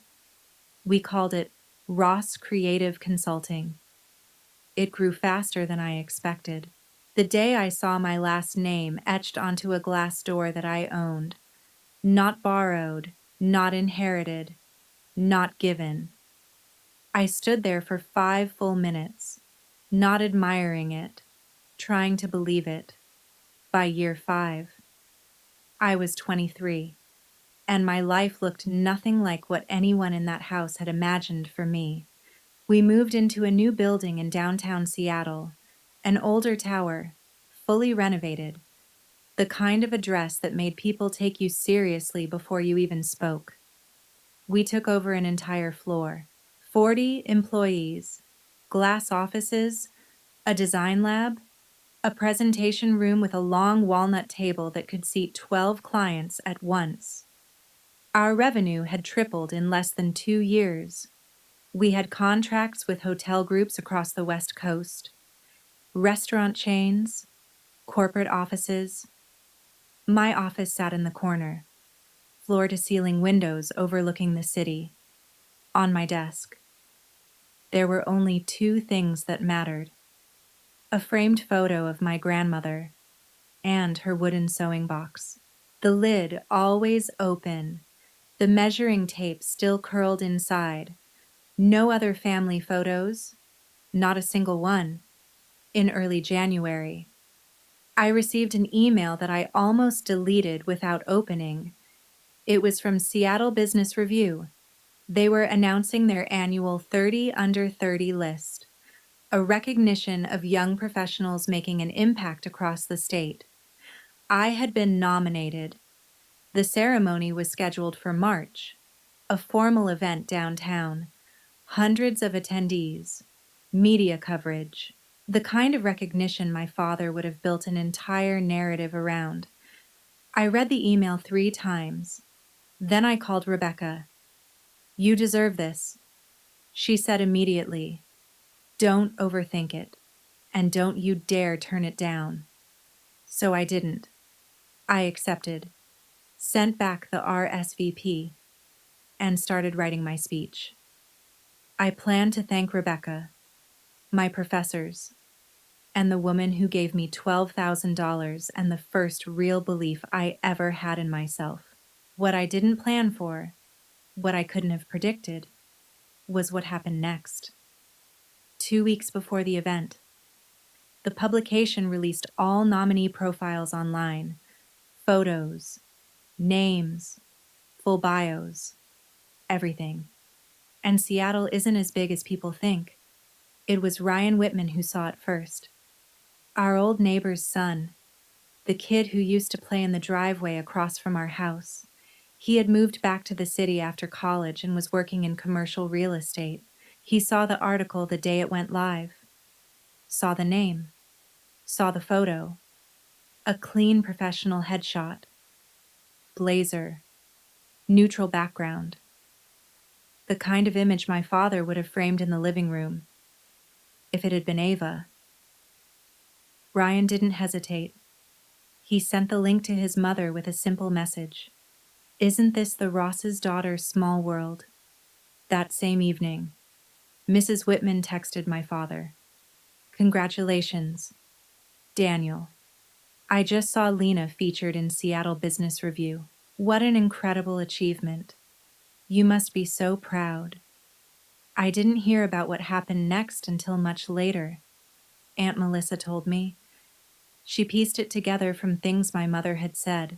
We called it Ross Creative Consulting. It grew faster than I expected. The day I saw my last name etched onto a glass door that I owned, not borrowed, not inherited, not given. I stood there for 5 full minutes, not admiring it, trying to believe it. By year 5, I was 23, and my life looked nothing like what anyone in that house had imagined for me. We moved into a new building in downtown Seattle, an older tower, fully renovated, the kind of address that made people take you seriously before you even spoke. We took over an entire floor. 40 employees, glass offices, a design lab, a presentation room with a long walnut table that could seat 12 clients at once. Our revenue had tripled in less than 2 years. We had contracts with hotel groups across the West Coast, restaurant chains, corporate offices. My office sat in the corner, floor-to-ceiling windows overlooking the city. On my desk, there were only 2 things that mattered: a framed photo of my grandmother and her wooden sewing box. The lid always open, the measuring tape still curled inside. No other family photos, not a single one. In early January, I received an email that I almost deleted without opening. It was from Seattle Business Review. They were announcing their annual 30 Under 30 list, a recognition of young professionals making an impact across the state. I had been nominated. The ceremony was scheduled for March, a formal event downtown, hundreds of attendees, media coverage, the kind of recognition my father would have built an entire narrative around. I read the email 3 times. Then I called Rebecca. "You deserve this," she said immediately. "Don't overthink it, and don't you dare turn it down." So I didn't. I accepted, sent back the RSVP, and started writing my speech. I planned to thank Rebecca, my professors, and the woman who gave me $12,000 and the first real belief I ever had in myself. What I didn't plan for, what I couldn't have predicted, was what happened next. 2 weeks before the event, the publication released all nominee profiles online: photos, names, full bios, everything. And Seattle isn't as big as people think. It was Ryan Whitman who saw it first. Our old neighbor's son, the kid who used to play in the driveway across from our house. He had moved back to the city after college and was working in commercial real estate. He saw the article the day it went live, saw the name, saw the photo, a clean professional headshot, blazer, neutral background, the kind of image my father would have framed in the living room if it had been Ava. Ryan didn't hesitate. He sent the link to his mother with a simple message: "Isn't this the Ross's daughter, Small World?" That same evening, Mrs. Whitman texted my father, "Congratulations, Daniel. I just saw Lena featured in Seattle Business Review. What an incredible achievement. You must be so proud." I didn't hear about what happened next until much later. Aunt Melissa told me. She pieced it together from things my mother had said.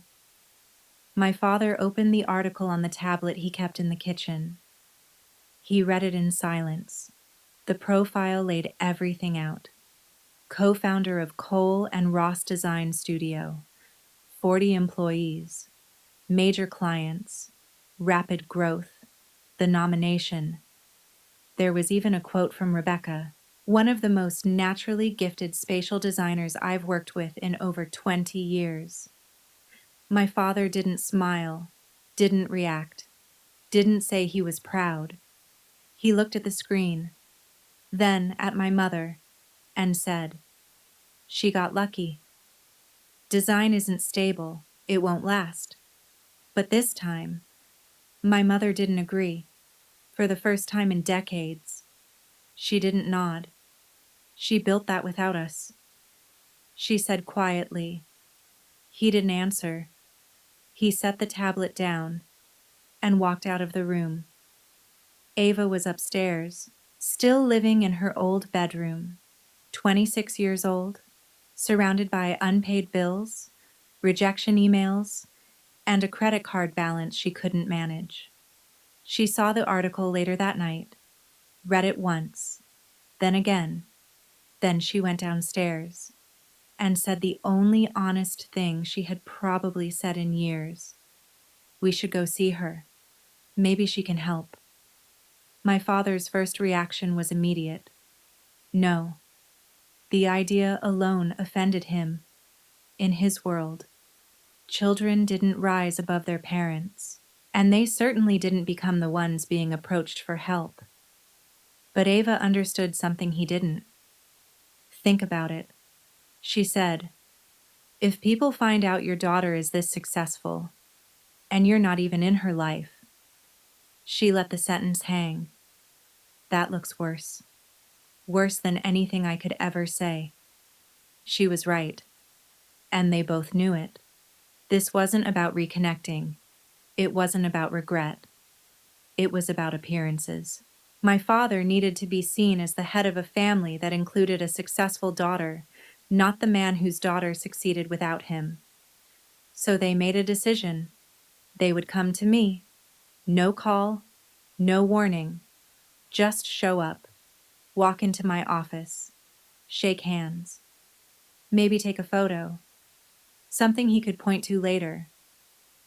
My father opened the article on the tablet he kept in the kitchen. He read it in silence. The profile laid everything out. Co-founder of Cole and Ross Design Studio, 40 employees, major clients, rapid growth, the nomination. There was even a quote from Rebecca, one of the most naturally gifted spatial designers I've worked with in over 20 years. My father didn't smile, didn't react, didn't say he was proud. He looked at the screen, then at my mother, and said, "She got lucky. Design isn't stable, it won't last." But this time, my mother didn't agree. For the first time in decades, she didn't nod. She built that without us. She said quietly. He didn't answer. He set the tablet down and walked out of the room. Ava was upstairs, still living in her old bedroom, 26 years old, surrounded by unpaid bills, rejection emails, and a credit card balance she couldn't manage. She saw the article later that night, read it once, then again. Then she went downstairs and said the only honest thing she had probably said in years: "We should go see her." Maybe she can help. My father's first reaction was immediate. No. The idea alone offended him. In his world, children didn't rise above their parents, and they certainly didn't become the ones being approached for help. But Ava understood something he didn't. Think about it. She said, if people find out your daughter is this successful, and you're not even in her life. She let the sentence hang. That looks worse. Worse than anything I could ever say. She was right, and they both knew it. This wasn't about reconnecting. It wasn't about regret. It was about appearances. My father needed to be seen as the head of a family that included a successful daughter, not the man whose daughter succeeded without him. So they made a decision. They would come to me. No call, no warning. Just show up, walk into my office, shake hands, maybe take a photo, something he could point to later,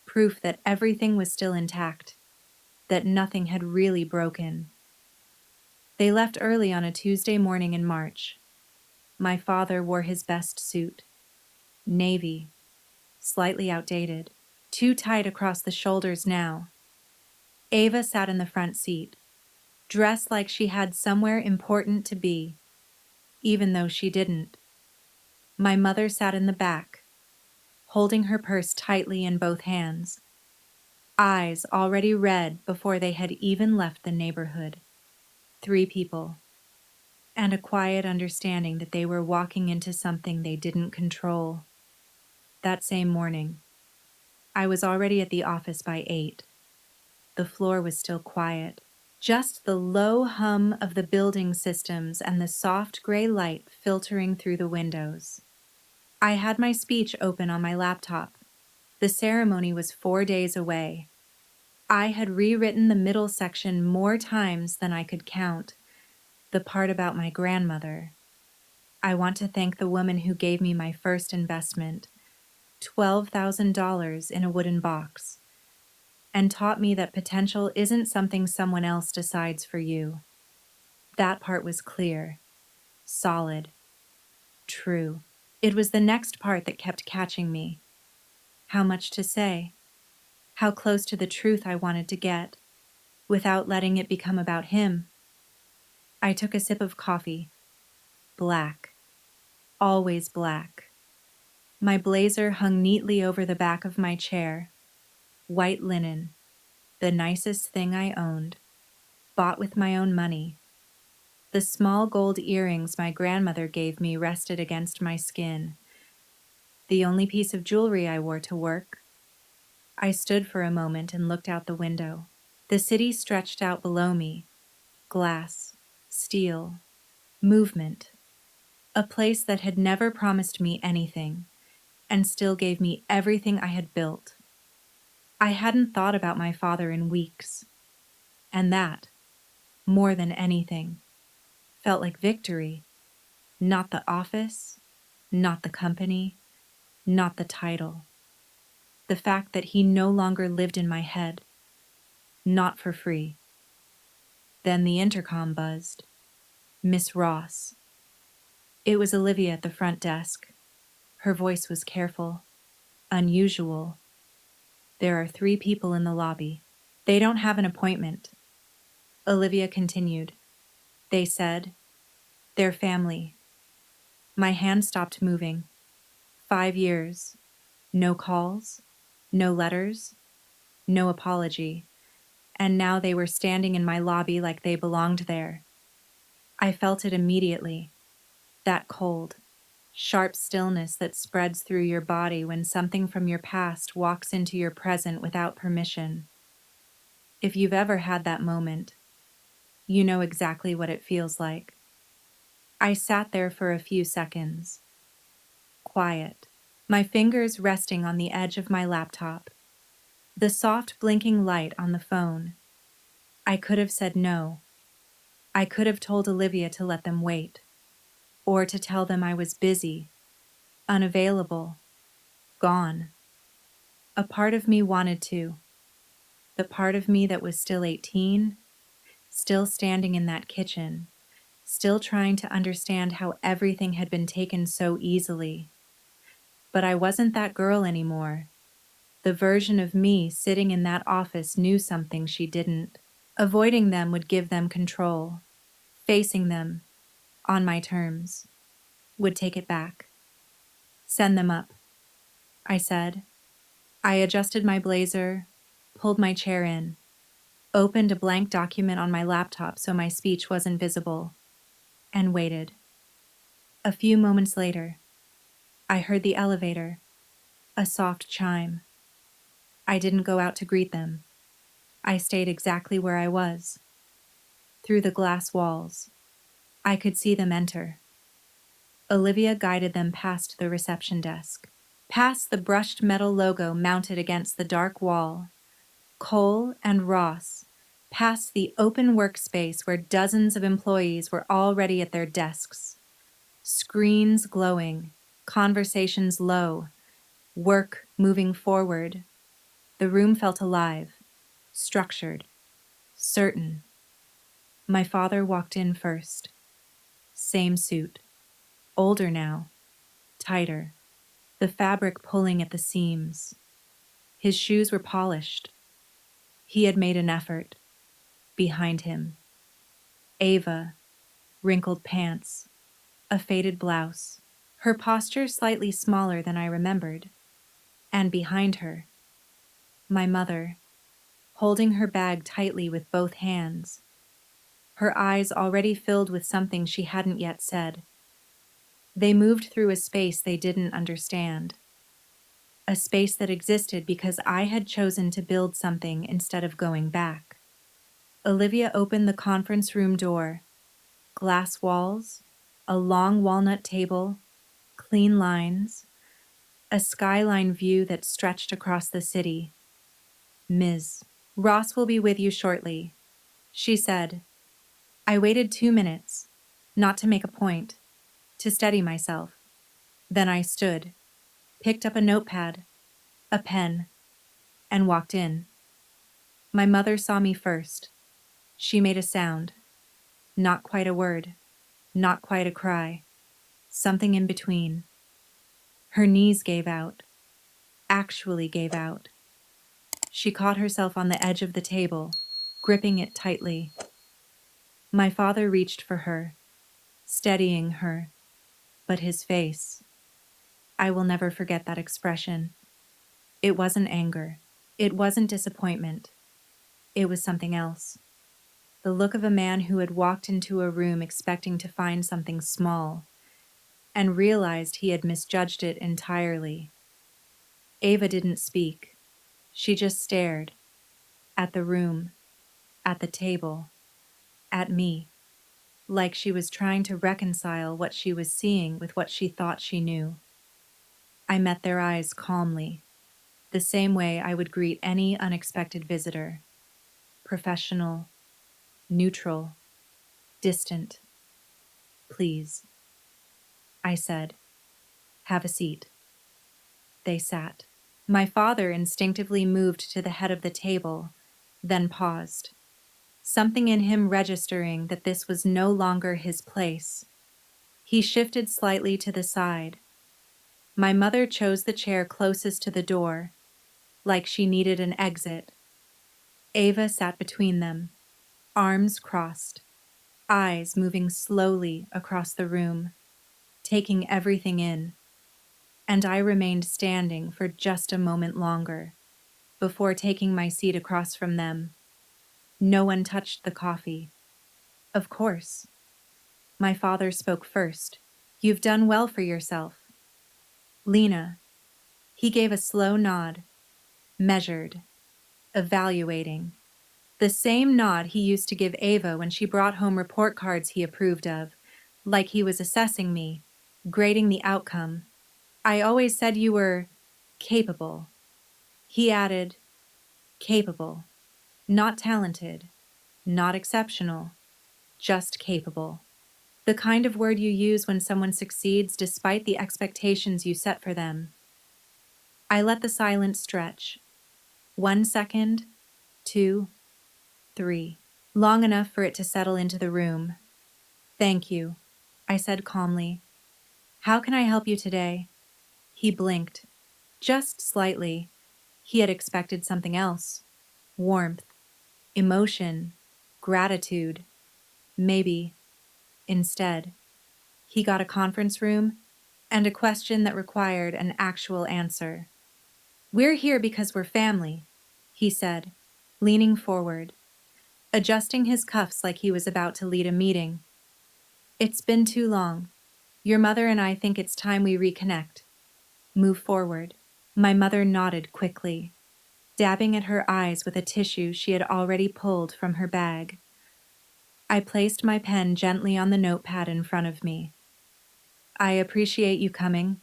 proof that everything was still intact, that nothing had really broken. They left early on a Tuesday morning in March. My father wore his best suit, navy, slightly outdated, too tight across the shoulders now. Ava sat in the front seat, dressed like she had somewhere important to be, even though she didn't. My mother sat in the back, holding her purse tightly in both hands, eyes already red before they had even left the neighborhood. 3 people, and a quiet understanding that they were walking into something they didn't control. That same morning, I was already at the office by 8. The floor was still quiet, just the low hum of the building systems and the soft gray light filtering through the windows. I had my speech open on my laptop. The ceremony was 4 days away. I had rewritten the middle section more times than I could count, the part about my grandmother. I want to thank the woman who gave me my first investment, $12,000 in a wooden box, and taught me that potential isn't something someone else decides for you. That part was clear, solid, true. It was the next part that kept catching me. How much to say? How close to the truth I wanted to get, without letting it become about him. I took a sip of coffee. Black. Always black. My blazer hung neatly over the back of my chair. White linen. The nicest thing I owned. Bought with my own money. The small gold earrings my grandmother gave me rested against my skin. The only piece of jewelry I wore to work. I stood for a moment and looked out the window. The city stretched out below me. Glass. Steel. Movement. A place that had never promised me anything, and still gave me everything I had built. I hadn't thought about my father in weeks, and that, more than anything, felt like victory. Not the office, not the company, not the title. The fact that he no longer lived in my head, not for free. Then the intercom buzzed. Miss Ross. It was Olivia at the front desk. Her voice was careful, unusual. There are 3 people in the lobby. They don't have an appointment. Olivia continued. They said, their family. My hand stopped moving. 5 years. No calls, no letters, no apology. And now they were standing in my lobby like they belonged there. I felt it immediately. That cold, sharp stillness that spreads through your body when something from your past walks into your present without permission. If you've ever had that moment, you know exactly what it feels like. I sat there for a few seconds. Quiet, my fingers resting on the edge of my laptop. The soft blinking light on the phone. I could have said no. I could have told Olivia to let them wait, or to tell them I was busy, unavailable, gone. A part of me wanted to, the part of me that was still 18, still standing in that kitchen, still trying to understand how everything had been taken so easily. But I wasn't that girl anymore. The version of me sitting in that office knew something she didn't. Avoiding them would give them control. Facing them, on my terms, would take it back. Send them up, I said. I adjusted my blazer, pulled my chair in, opened a blank document on my laptop so my speech wasn't visible, and waited. A few moments later, I heard the elevator, a soft chime. I didn't go out to greet them. I stayed exactly where I was. Through the glass walls, I could see them enter. Olivia guided them past the reception desk, past the brushed metal logo mounted against the dark wall, Cole and Ross, past the open workspace where dozens of employees were already at their desks. Screens glowing, conversations low, work moving forward. The room felt alive, structured, certain. My father walked in first. Same suit. Older now, tighter, the fabric pulling at the seams. His shoes were polished. He had made an effort. Behind him, Ava, wrinkled pants, a faded blouse, her posture slightly smaller than I remembered. And behind her, my mother, holding her bag tightly with both hands, her eyes already filled with something she hadn't yet said. They moved through a space they didn't understand. A space that existed because I had chosen to build something instead of going back. Olivia opened the conference room door. Glass walls, a long walnut table, clean lines, a skyline view that stretched across the city. Ms. Ross will be with you shortly, she said. I waited 2 minutes, not to make a point, to steady myself. Then I stood, picked up a notepad, a pen, and walked in. My mother saw me first. She made a sound. Not quite a word, not quite a cry. Something in between. Her knees gave out, actually gave out. She caught herself on the edge of the table, gripping it tightly. My father reached for her, steadying her, but his face. I will never forget that expression. It wasn't anger. It wasn't disappointment. It was something else. The look of a man who had walked into a room expecting to find something small and realized he had misjudged it entirely. Ava didn't speak. She just stared. At the room. At the table. At me. Like she was trying to reconcile what she was seeing with what she thought she knew. I met their eyes calmly, the same way I would greet any unexpected visitor. Professional, neutral, distant. Please. I said, have a seat. They sat. My father instinctively moved to the head of the table, then paused. Something in him registering that this was no longer his place. He shifted slightly to the side. My mother chose the chair closest to the door, like she needed an exit. Ava sat between them, arms crossed, eyes moving slowly across the room, taking everything in. And I remained standing for just a moment longer, before taking my seat across from them. No one touched the coffee. Of course. My father spoke first. You've done well for yourself. Lena. He gave a slow nod, measured, evaluating. The same nod he used to give Ava when she brought home report cards he approved of, like he was assessing me, grading the outcome. I always said you were capable. He added, capable. Not talented, not exceptional, just capable. The kind of word you use when someone succeeds despite the expectations you set for them. I let the silence stretch. 1 second, 2, 3. Long enough for it to settle into the room. Thank you, I said calmly. How can I help you today? He blinked. Just slightly. He had expected something else. Warmth, emotion, gratitude. Maybe, instead, he got a conference room and a question that required an actual answer. We're here because we're family, he said, leaning forward, adjusting his cuffs like he was about to lead a meeting. It's been too long. Your mother and I think it's time we reconnect. Move forward. My mother nodded quickly, dabbing at her eyes with a tissue she had already pulled from her bag. I placed my pen gently on the notepad in front of me. I appreciate you coming.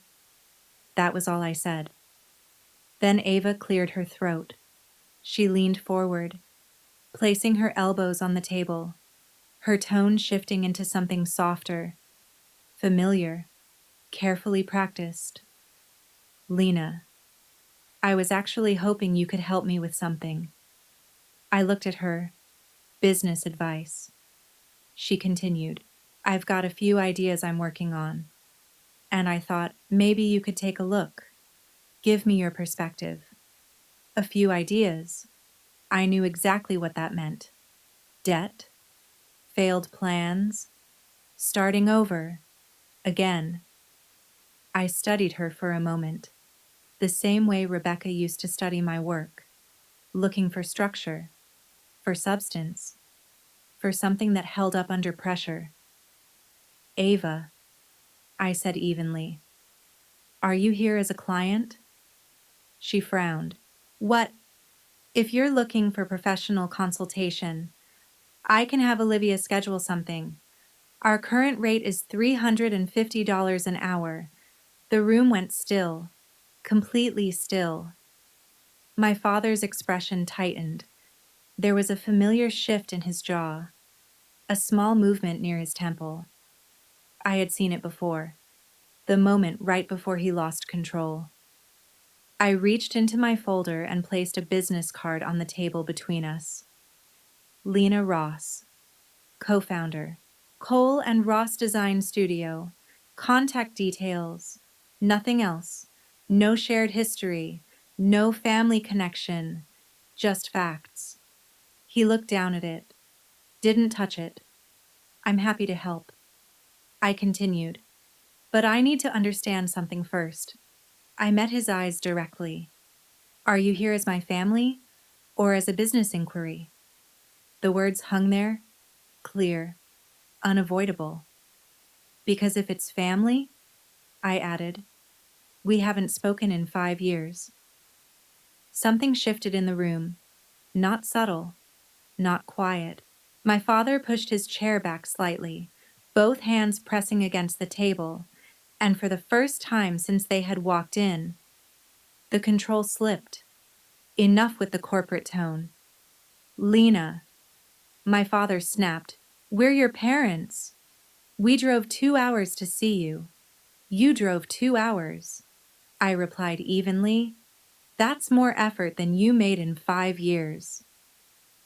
That was all I said. Then Ava cleared her throat. She leaned forward, placing her elbows on the table, her tone shifting into something softer, familiar, carefully practiced. Lena, I was actually hoping you could help me with something. I looked at her. Business advice. She continued, I've got a few ideas I'm working on, and I thought maybe you could take a look. Give me your perspective. A few ideas. I knew exactly what that meant. Debt, failed plans, starting over, again. I studied her for a moment, the same way Rebecca used to study my work, looking for structure, for substance, for something that held up under pressure. Ava, I said evenly, are you here as a client? She frowned. What? If you're looking for professional consultation, I can have Olivia schedule something. Our current rate is $350 an hour. The room went still, completely still. My father's expression tightened. There was a familiar shift in his jaw, a small movement near his temple. I had seen it before, the moment right before he lost control. I reached into my folder and placed a business card on the table between us. Lena Ross, co-founder, Cole and Ross Design Studio. Contact details. Nothing else. No shared history. No family connection. Just facts. He looked down at it. Didn't touch it. I'm happy to help. I continued. But I need to understand something first. I met his eyes directly. Are you here as my family or as a business inquiry? The words hung there, clear, unavoidable. Because if it's family, I added, we haven't spoken in 5 years. Something shifted in the room, not subtle, not quiet. My father pushed his chair back slightly, both hands pressing against the table, and for the first time since they had walked in, the control slipped. Enough with the corporate tone. Lena, my father snapped, we're your parents. We drove 2 hours to see you. You drove 2 hours. I replied evenly, that's more effort than you made in 5 years.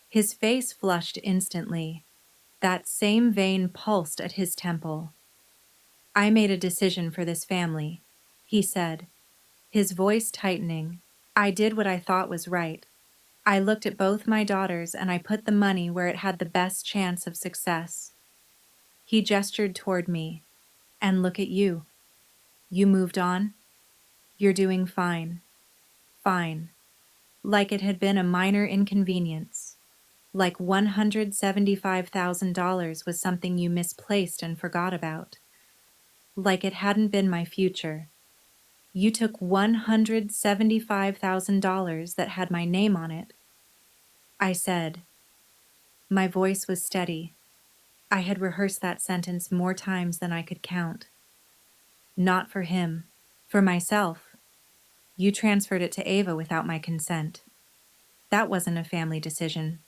His face flushed instantly. That same vein pulsed at his temple. I made a decision for this family, he said, his voice tightening. I did what I thought was right. I looked at both my daughters and I put the money where it had the best chance of success. He gestured toward me. And look at you. You moved on. You're doing fine. Fine. Like it had been a minor inconvenience. Like $175,000 was something you misplaced and forgot about. Like it hadn't been my future. You took $175,000 that had my name on it. I said. My voice was steady. I had rehearsed that sentence more times than I could count. Not for him. For myself. You transferred it to Ava without my consent. That wasn't a family decision.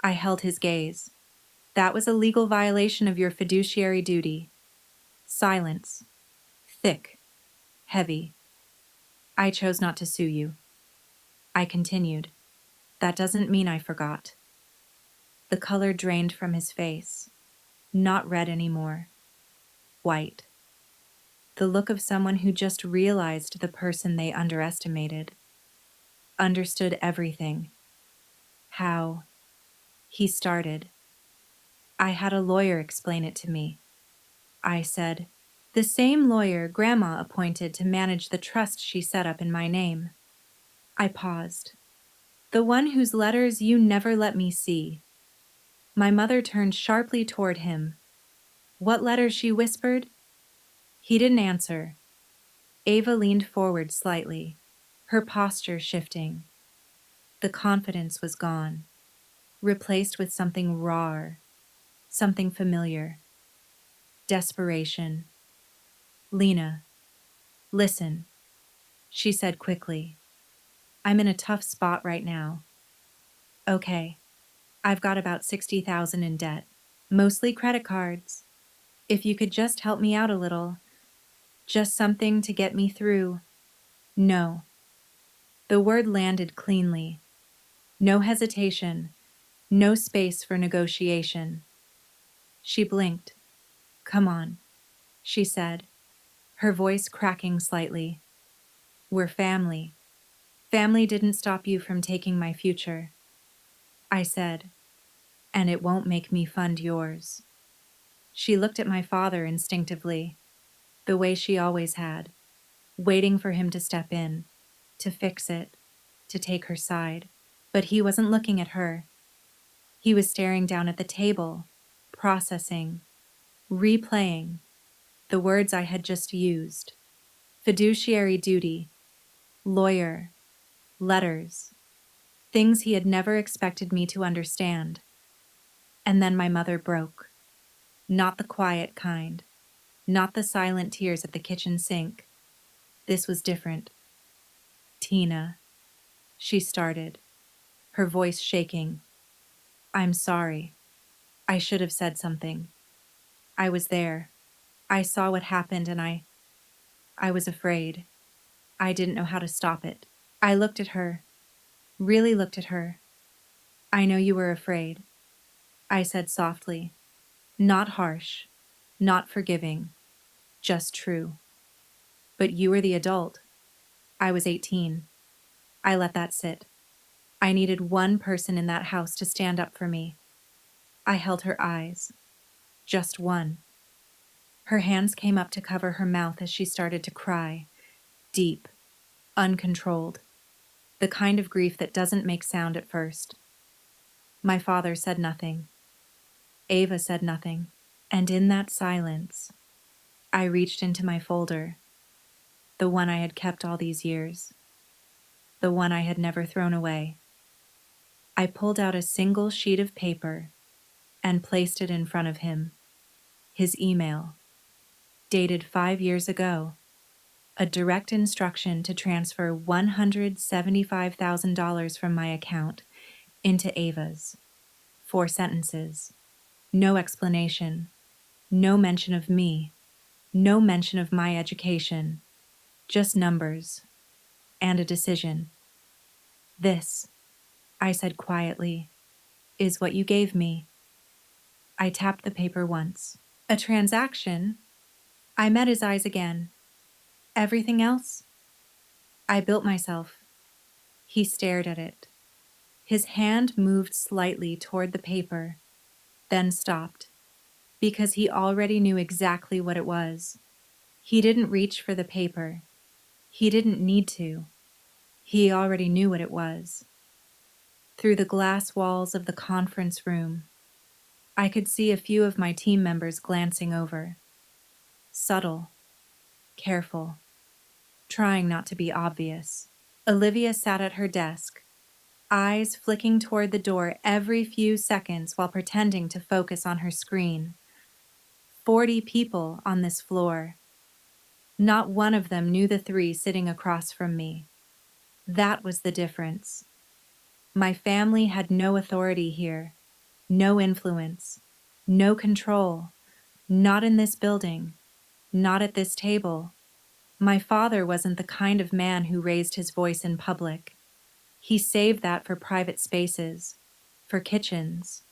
I held his gaze. That was a legal violation of your fiduciary duty. Silence. Thick. Heavy. I chose not to sue you. I continued. That doesn't mean I forgot. The color drained from his face. Not red anymore. White. The look of someone who just realized the person they underestimated. Understood everything. How. He started. I had a lawyer explain it to me. I said, the same lawyer Grandma appointed to manage the trust she set up in my name. I paused. The one whose letters you never let me see. My mother turned sharply toward him. What letters, she whispered? He didn't answer. Ava leaned forward slightly, her posture shifting. The confidence was gone, replaced with something rawer, something familiar. Desperation. Lena, listen, she said quickly. I'm in a tough spot right now. Okay, I've got about $60,000 in debt, mostly credit cards. If you could just help me out a little, just something to get me through. No. The word landed cleanly. No hesitation, no space for negotiation. She blinked. Come on, she said, her voice cracking slightly. We're family. Family didn't stop you from taking my future. I said, and it won't make me fund yours. She looked at my father instinctively, the way she always had, waiting for him to step in, to fix it, to take her side. But he wasn't looking at her. He was staring down at the table, processing, replaying the words I had just used. Fiduciary duty, lawyer, letters, things he had never expected me to understand. And then my mother broke. Not the quiet kind, not the silent tears at the kitchen sink. This was different. Tina, she started, her voice shaking. I'm sorry. I should have said something. I was there. I saw what happened and I was afraid. I didn't know how to stop it. I looked at her, really looked at her. I know you were afraid, I said softly. Not harsh, not forgiving, just true. But you were the adult. I was 18. I let that sit. I needed one person in that house to stand up for me. I held her eyes. Just one. Her hands came up to cover her mouth as she started to cry. Deep, uncontrolled. The kind of grief that doesn't make sound at first. My father said nothing. Ava said nothing. And in that silence, I reached into my folder, the one I had kept all these years, the one I had never thrown away. I pulled out a single sheet of paper and placed it in front of him. His email, dated 5 years ago, a direct instruction to transfer $175,000 from my account into Ava's. 4 sentences. No explanation. No mention of me. No mention of my education. Just numbers. And a decision. This, I said quietly, is what you gave me. I tapped the paper once. A transaction? I met his eyes again. Everything else? I built myself. He stared at it. His hand moved slightly toward the paper, then stopped, because he already knew exactly what it was. He didn't reach for the paper. He didn't need to. He already knew what it was. Through the glass walls of the conference room, I could see a few of my team members glancing over. Subtle, careful, trying not to be obvious. Olivia sat at her desk, eyes flicking toward the door every few seconds while pretending to focus on her screen. 40 people on this floor. Not one of them knew the 3 sitting across from me. That was the difference. My family had no authority here, no influence, no control, not in this building, not at this table. My father wasn't the kind of man who raised his voice in public. He saved that for private spaces, for kitchens,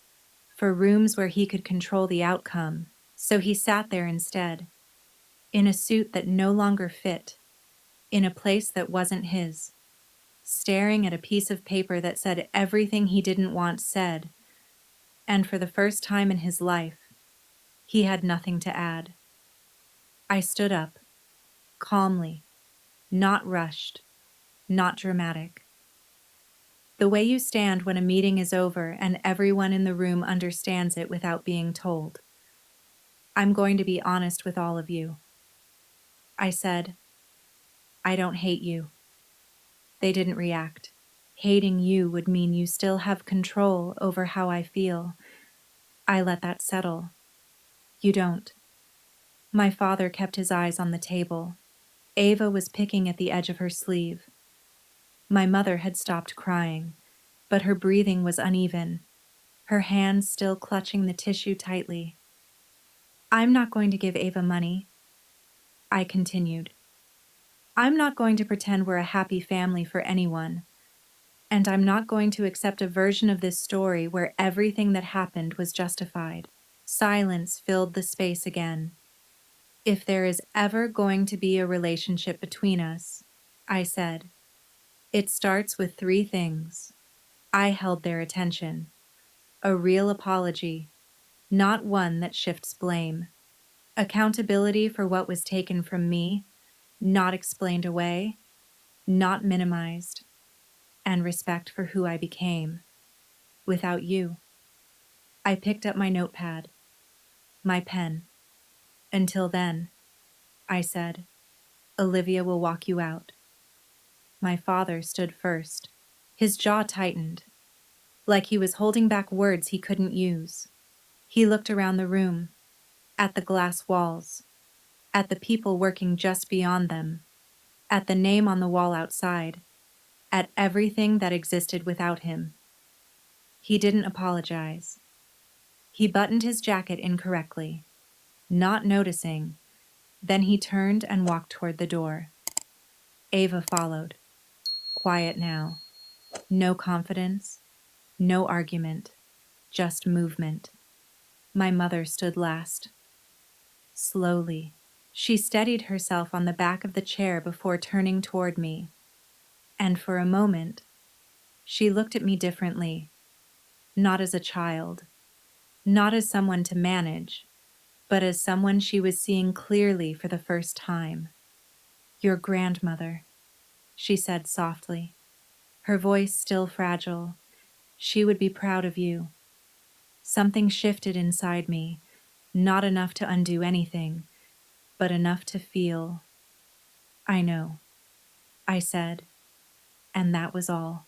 for rooms where he could control the outcome. So he sat there instead, in a suit that no longer fit, in a place that wasn't his, staring at a piece of paper that said everything he didn't want said, and for the first time in his life, he had nothing to add. I stood up, calmly, not rushed, not dramatic. The way you stand when a meeting is over and everyone in the room understands it without being told. I'm going to be honest with all of you. I said, I don't hate you. They didn't react. Hating you would mean you still have control over how I feel. I let that settle. You don't. My father kept his eyes on the table. Ava was picking at the edge of her sleeve. My mother had stopped crying, but her breathing was uneven, her hands still clutching the tissue tightly. I'm not going to give Ava money, I continued. I'm not going to pretend we're a happy family for anyone. And I'm not going to accept a version of this story where everything that happened was justified. Silence filled the space again. If there is ever going to be a relationship between us, I said, it starts with 3 things. I held their attention. A real apology, not one that shifts blame. Accountability for what was taken from me, not explained away, not minimized, and respect for who I became. Without you. I picked up my notepad, my pen. Until then, I said, Olivia will walk you out. My father stood first. His jaw tightened, like he was holding back words he couldn't use. He looked around the room, at the glass walls, at the people working just beyond them, at the name on the wall outside, at everything that existed without him. He didn't apologize. He buttoned his jacket incorrectly, not noticing. Then he turned and walked toward the door. Ava followed. Quiet now. No confidence, no argument, just movement. My mother stood last. Slowly, she steadied herself on the back of the chair before turning toward me. And for a moment, she looked at me differently, not as a child, not as someone to manage, but as someone she was seeing clearly for the first time. Your grandmother, she said softly, her voice still fragile. She would be proud of you. Something shifted inside me, not enough to undo anything, but enough to feel. I know, I said, and that was all.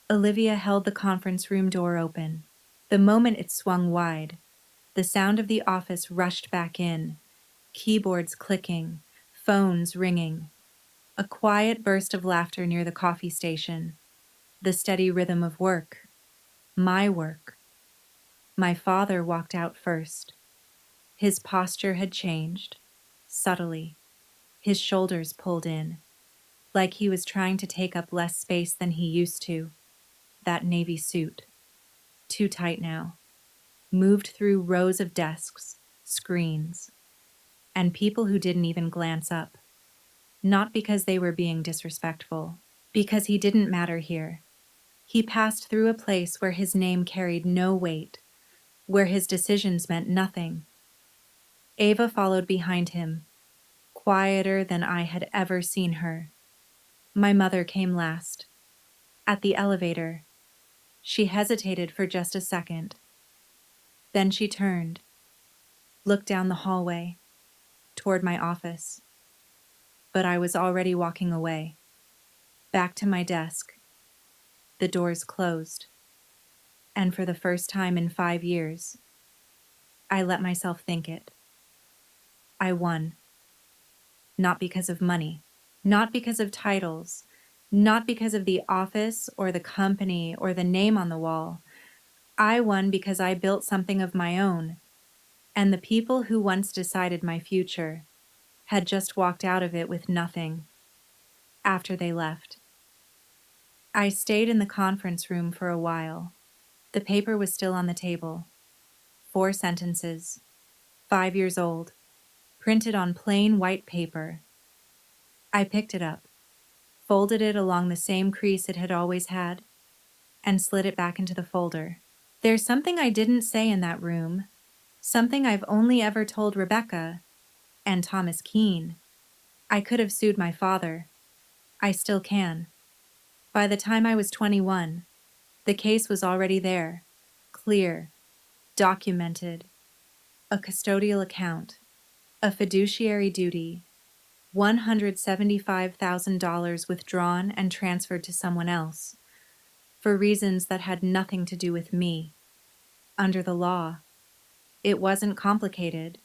Olivia held the conference room door open. The moment it swung wide, the sound of the office rushed back in, keyboards clicking, phones ringing. A quiet burst of laughter near the coffee station, the steady rhythm of work, my work. My father walked out first. His posture had changed, subtly, his shoulders pulled in, like he was trying to take up less space than he used to. That navy suit, too tight now, moved through rows of desks, screens, and people who didn't even glance up. Not because they were being disrespectful, because he didn't matter here. He passed through a place where his name carried no weight, where his decisions meant nothing. Ava followed behind him, quieter than I had ever seen her. My mother came last. At the elevator, she hesitated for just a second. Then she turned, looked down the hallway, toward my office. But I was already walking away, back to my desk. The doors closed. And for the first time in 5 years, I let myself think it. I won. Not because of money, not because of titles, not because of the office or the company or the name on the wall. I won because I built something of my own, and the people who once decided my future had just walked out of it with nothing after they left. I stayed in the conference room for a while. The paper was still on the table. 4 sentences. 5 years old. Printed on plain white paper. I picked it up, folded it along the same crease it had always had, and slid it back into the folder. There's something I didn't say in that room, something I've only ever told Rebecca and Thomas Keene. I could have sued my father. I still can. By the time I was 21, the case was already there, clear, documented, a custodial account, a fiduciary duty, $175,000 withdrawn and transferred to someone else, for reasons that had nothing to do with me. Under the law, it wasn't complicated.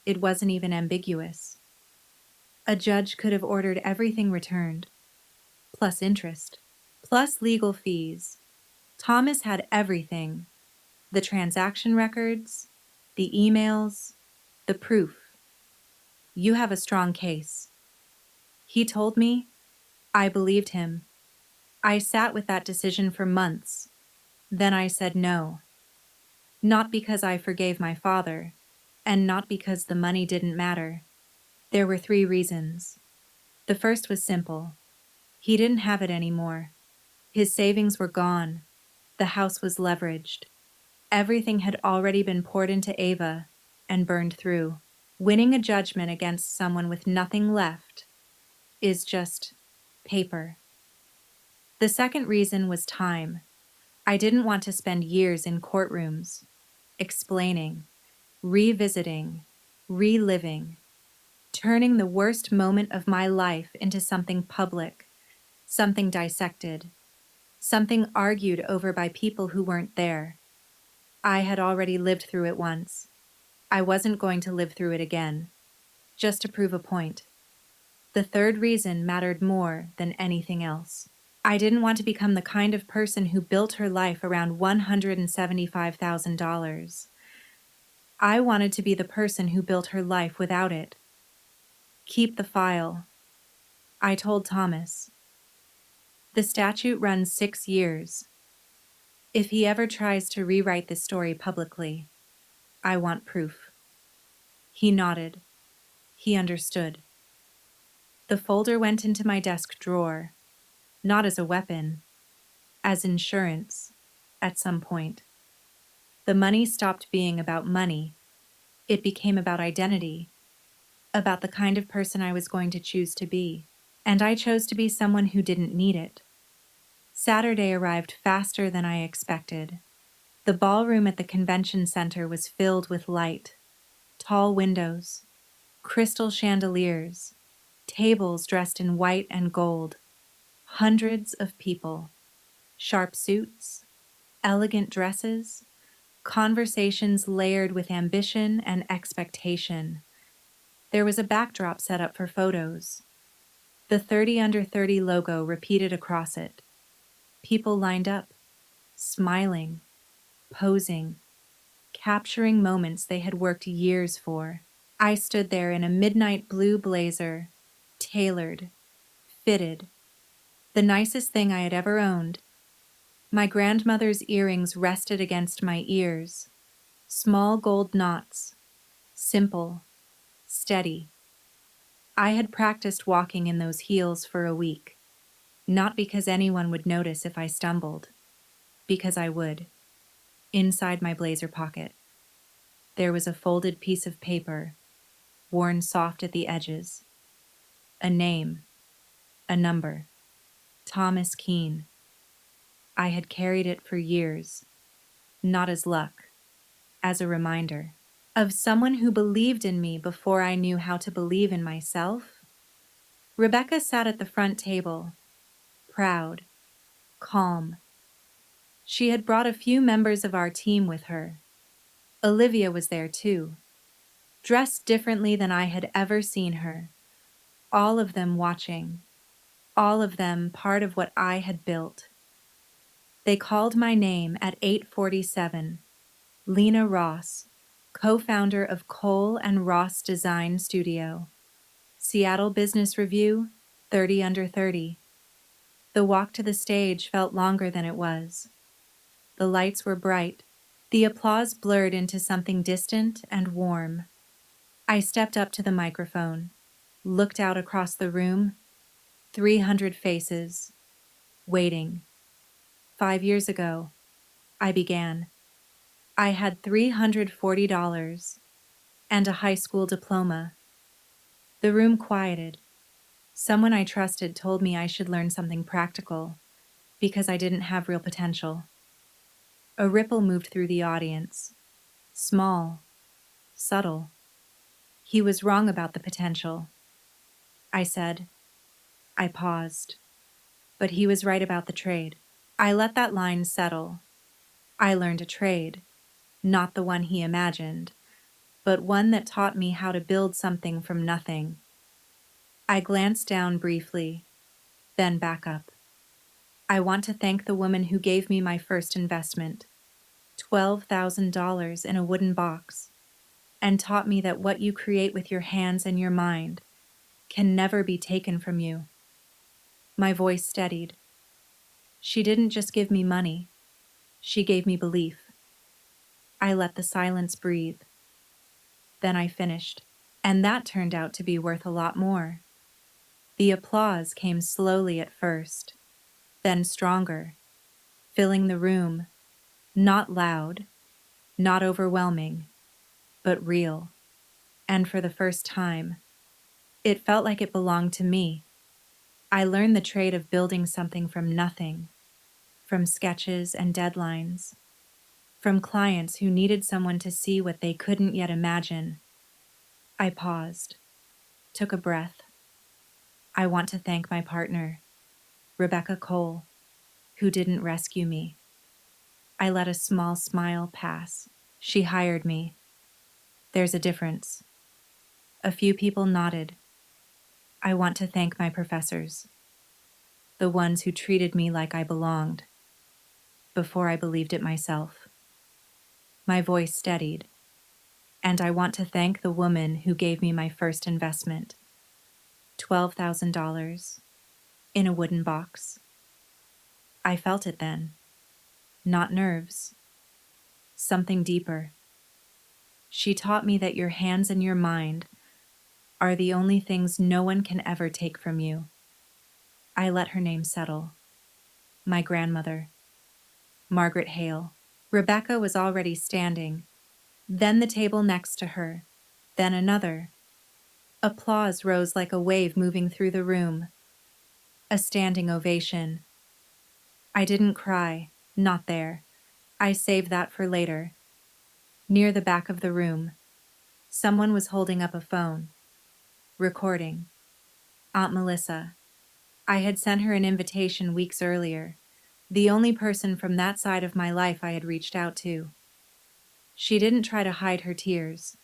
It wasn't even ambiguous. A judge could have ordered everything returned, plus interest, plus legal fees. Thomas had everything: the transaction records, the emails, the proof. You have a strong case. He told me. I believed him. I sat with that decision for months. Then I said no. Not because I forgave my father, and not because the money didn't matter. There were 3 reasons. The first was simple. He didn't have it anymore. His savings were gone. The house was leveraged. Everything had already been poured into Ava and burned through. Winning a judgment against someone with nothing left is just paper. The second reason was time. I didn't want to spend years in courtrooms, explaining, revisiting, reliving, turning the worst moment of my life into something public, something dissected, something argued over by people who weren't there. I had already lived through it once. I wasn't going to live through it again, just to prove a point. The third reason mattered more than anything else. I didn't want to become the kind of person who built her life around $175,000. I wanted to be the person who built her life without it. Keep the file. I told Thomas. The statute runs 6 years. If he ever tries to rewrite this story publicly, I want proof. He nodded. He understood. The folder went into my desk drawer, not as a weapon, as insurance, at some point. The money stopped being about money. It became about identity, about the kind of person I was going to choose to be. And I chose to be someone who didn't need it. Saturday arrived faster than I expected. The ballroom at the convention center was filled with light, tall windows, crystal chandeliers, tables dressed in white and gold, hundreds of people, sharp suits, elegant dresses, conversations layered with ambition and expectation. There was a backdrop set up for photos. The 30 under 30 logo repeated across it. People lined up, smiling, posing, capturing moments they had worked years for. I stood there in a midnight blue blazer, tailored, fitted, the nicest thing I had ever owned. My grandmother's earrings rested against my ears, small gold knots, simple, steady. I had practiced walking in those heels for a week, not because anyone would notice if I stumbled, because I would. Inside my blazer pocket, there was a folded piece of paper, worn soft at the edges. A name, a number. Thomas Keene. I had carried it for years, not as luck, as a reminder of someone who believed in me before I knew how to believe in myself. Rebecca sat at the front table, proud, calm. She had brought a few members of our team with her. Olivia was there too, dressed differently than I had ever seen her, all of them watching, all of them part of what I had built. They called my name at 8:47. Lena Ross, co-founder of Cole and Ross Design Studio. Seattle Business Review, 30 under 30. The walk to the stage felt longer than it was. The lights were bright. The applause blurred into something distant and warm. I stepped up to the microphone, looked out across the room. 300 faces, waiting. 5 years ago, I began. I had $340 and a high school diploma. The room quieted. Someone I trusted told me I should learn something practical because I didn't have real potential. A ripple moved through the audience. Small, subtle. He was wrong about the potential. I said. I paused. But he was right about the trade. I let that line settle. I learned a trade, not the one he imagined, but one that taught me how to build something from nothing. I glanced down briefly, then back up. I want to thank the woman who gave me my first investment, $12,000 in a wooden box, and taught me that what you create with your hands and your mind can never be taken from you. My voice steadied. She didn't just give me money, she gave me belief. I let the silence breathe. Then I finished, and that turned out to be worth a lot more. The applause came slowly at first, then stronger, filling the room, not loud, not overwhelming, but real. And for the first time, it felt like it belonged to me. I learned the trade of building something from nothing, from sketches and deadlines, from clients who needed someone to see what they couldn't yet imagine. I paused, took a breath. I want to thank my partner, Rebecca Cole, who didn't rescue me. I let a small smile pass. She hired me. There's a difference. A few people nodded. I want to thank my professors, the ones who treated me like I belonged, before I believed it myself. My voice steadied, and I want to thank the woman who gave me my first investment, $12,000 in a wooden box. I felt it then, not nerves, something deeper. She taught me that your hands and your mind are the only things no one can ever take from you. I let her name settle. My grandmother, Margaret Hale. Rebecca was already standing, then the table next to her, then another. Applause rose like a wave moving through the room. A standing ovation. I didn't cry, not there. I saved that for later. Near the back of the room, someone was holding up a phone, recording. Aunt Melissa. I had sent her an invitation weeks earlier, the only person from that side of my life I had reached out to. She didn't try to hide her tears,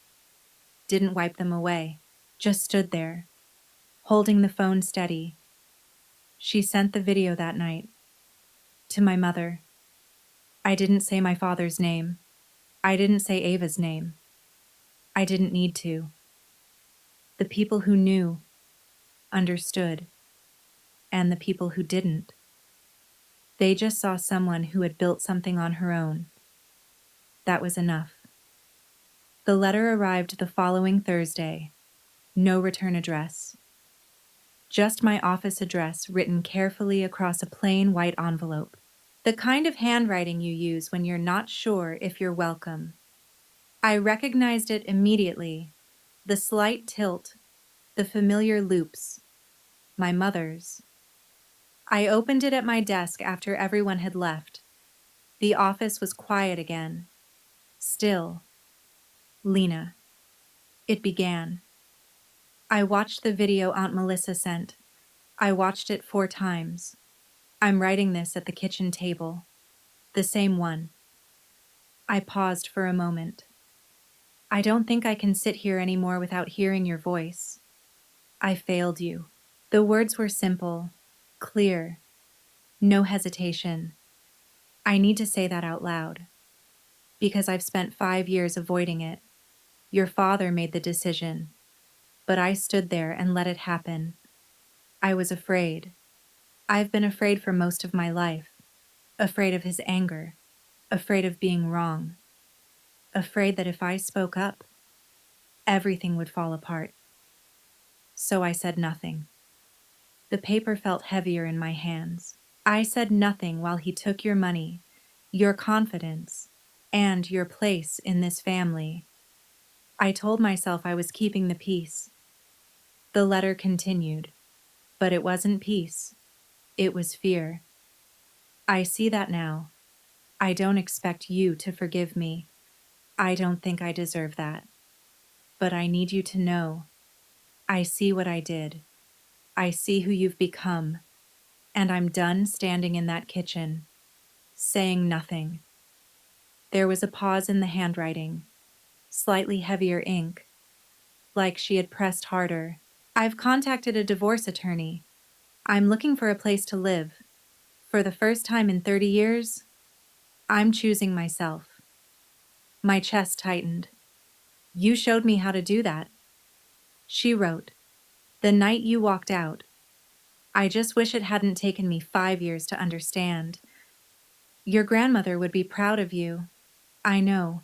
didn't wipe them away, just stood there, holding the phone steady. She sent the video that night to my mother. I didn't say my father's name. I didn't say Ava's name. I didn't need to. The people who knew understood, and the people who didn't, they just saw someone who had built something on her own. That was enough. The letter arrived the following Thursday. No return address. Just my office address written carefully across a plain white envelope. The kind of handwriting you use when you're not sure if you're welcome. I recognized it immediately. The slight tilt, the familiar loops. My mother's. I opened it at my desk after everyone had left. The office was quiet again. Still. Lena. It began. I watched the video Aunt Melissa sent. I watched it 4 times. I'm writing this at the kitchen table. The same one. I paused for a moment. I don't think I can sit here anymore without hearing your voice. I failed you. The words were simple, clear, no hesitation. I need to say that out loud, because I've spent 5 years avoiding it. Your father made the decision, but I stood there and let it happen. I was afraid. I've been afraid for most of my life, afraid of his anger, afraid of being wrong, afraid that if I spoke up, everything would fall apart. So I said nothing. The paper felt heavier in my hands. I said nothing while he took your money, your confidence, and your place in this family. I told myself I was keeping the peace. The letter continued, but it wasn't peace. It was fear. I see that now. I don't expect you to forgive me. I don't think I deserve that. But I need you to know. I see what I did. I see who you've become. And I'm done standing in that kitchen, saying nothing. There was a pause in the handwriting, slightly heavier ink, like she had pressed harder. I've contacted a divorce attorney. I'm looking for a place to live. For the first time in 30 years, I'm choosing myself. My chest tightened. You showed me how to do that. She wrote, the night you walked out. I just wish it hadn't taken me 5 years to understand. Your grandmother would be proud of you. I know,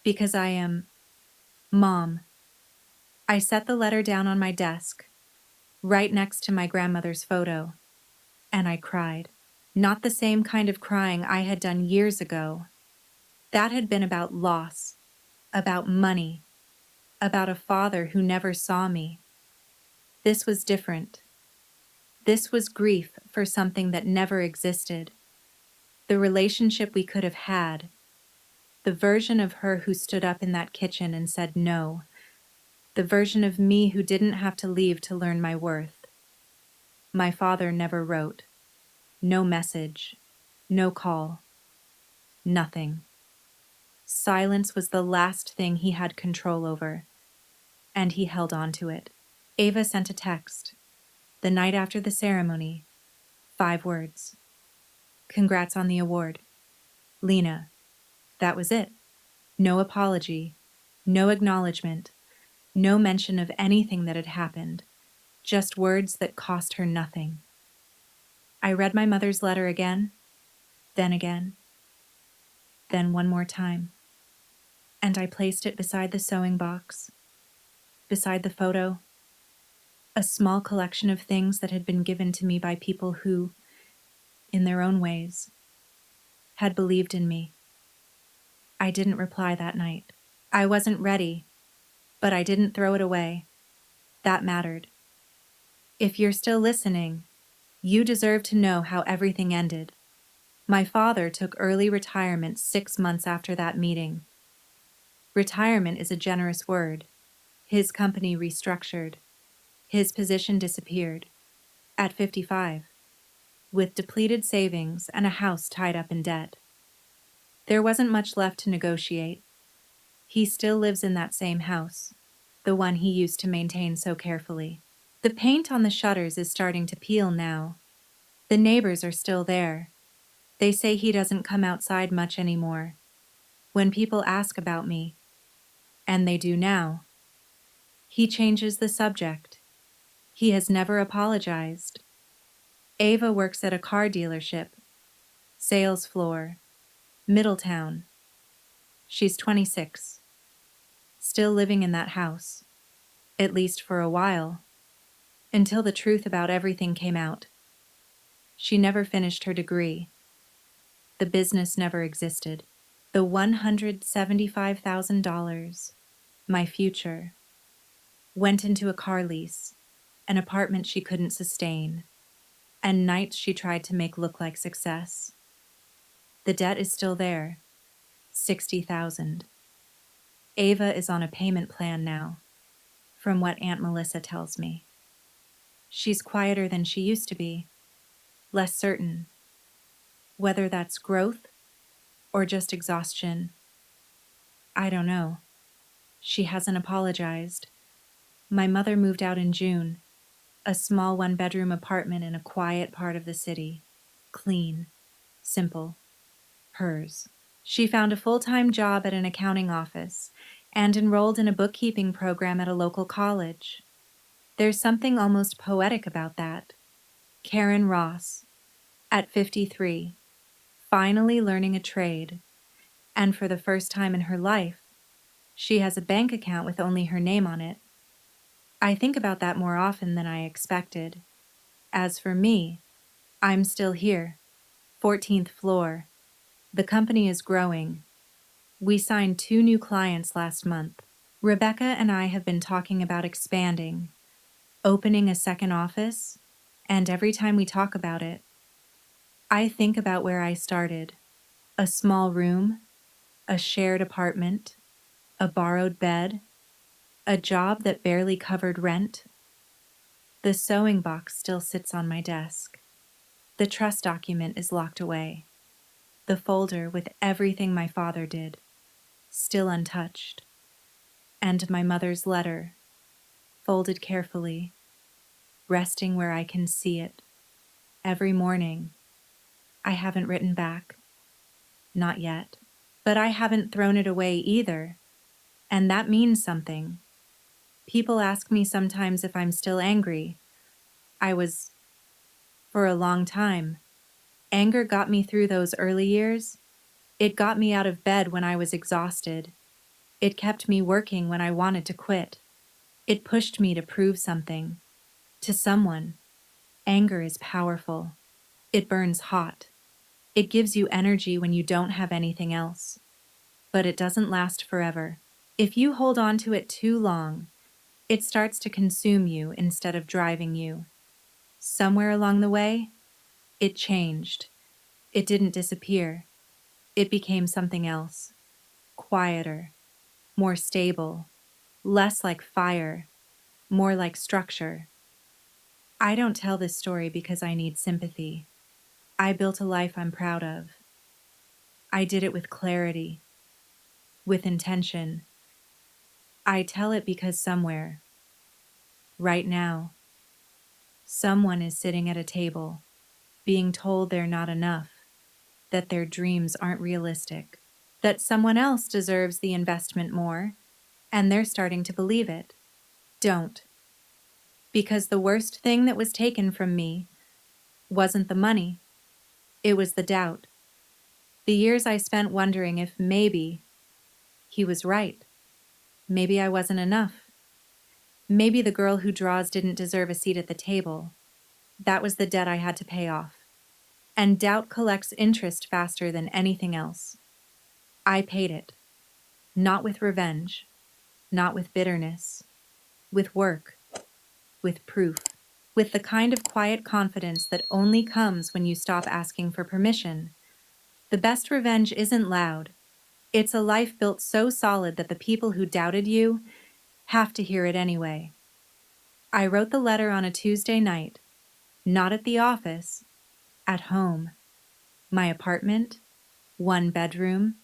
because I am Mom. I set the letter down on my desk, right next to my grandmother's photo, and I cried. Not the same kind of crying I had done years ago. That had been about loss, about money, about a father who never saw me. This was different. This was grief for something that never existed. The relationship we could have had. The version of her who stood up in that kitchen and said no. The version of me who didn't have to leave to learn my worth. My father never wrote. No message. No call. Nothing. Silence was the last thing he had control over, and he held on to it. Ava sent a text. The night after the ceremony. 5 words. Congrats on the award. Lena. That was it. No apology. No acknowledgement. No mention of anything that had happened. Just words that cost her nothing. I read my mother's letter again, then one more time. And I placed it beside the sewing box, beside the photo, a small collection of things that had been given to me by people who, in their own ways, had believed in me. I didn't reply that night. I wasn't ready, but I didn't throw it away. That mattered. If you're still listening, you deserve to know how everything ended. My father took early retirement 6 months after that meeting. Retirement is a generous word. His company restructured. His position disappeared. At 55. With depleted savings and a house tied up in debt. There wasn't much left to negotiate. He still lives in that same house, the one he used to maintain so carefully. The paint on the shutters is starting to peel now. The neighbors are still there. They say he doesn't come outside much anymore. When people ask about me, and they do now, he changes the subject. He has never apologized. Ava works at a car dealership, sales floor, Middletown. She's 26, still living in that house, at least for a while, until the truth about everything came out. She never finished her degree. The business never existed. The $175,000, my future, went into a car lease, an apartment she couldn't sustain, and nights she tried to make look like success. The debt is still there, $60,000. Ava is on a payment plan now, from what Aunt Melissa tells me. She's quieter than she used to be, less certain. Whether that's growth or just exhaustion, I don't know. She hasn't apologized. My mother moved out in June, a small 1-bedroom apartment in a quiet part of the city. Clean, simple, hers. She found a full-time job at an accounting office and enrolled in a bookkeeping program at a local college. There's something almost poetic about that. Karen Ross, at 53, finally learning a trade, and for the first time in her life, she has a bank account with only her name on it. I think about that more often than I expected. As for me, I'm still here, 14th floor. The company is growing. We signed 2 new clients last month. Rebecca and I have been talking about expanding, opening a second office, and every time we talk about it, I think about where I started. A small room, a shared apartment, a borrowed bed, a job that barely covered rent. The sewing box still sits on my desk. The trust document is locked away. The folder with everything my father did, still untouched. And my mother's letter, folded carefully, resting where I can see it. Every morning, I haven't written back. Not yet. But I haven't thrown it away either. And that means something. People ask me sometimes if I'm still angry. I was, for a long time. Anger got me through those early years. It got me out of bed when I was exhausted. It kept me working when I wanted to quit. It pushed me to prove something. To someone, anger is powerful. It burns hot. It gives you energy when you don't have anything else. But it doesn't last forever. If you hold on to it too long, it starts to consume you instead of driving you. Somewhere along the way, it changed. It didn't disappear. It became something else. Quieter, more stable, less like fire, more like structure. I don't tell this story because I need sympathy. I built a life I'm proud of. I did it with clarity, with intention. I tell it because somewhere, right now, someone is sitting at a table, being told they're not enough, that their dreams aren't realistic, that someone else deserves the investment more, and they're starting to believe it. Don't. Because the worst thing that was taken from me wasn't the money, it was the doubt. The years I spent wondering if maybe he was right. Maybe I wasn't enough. Maybe the girl who draws didn't deserve a seat at the table. That was the debt I had to pay off. And doubt collects interest faster than anything else. I paid it. Not with revenge, not with bitterness, with work, with proof, with the kind of quiet confidence that only comes when you stop asking for permission. The best revenge isn't loud. It's a life built so solid that the people who doubted you have to hear it anyway. I wrote the letter on a Tuesday night, not at the office, at home. My apartment, 1 bedroom,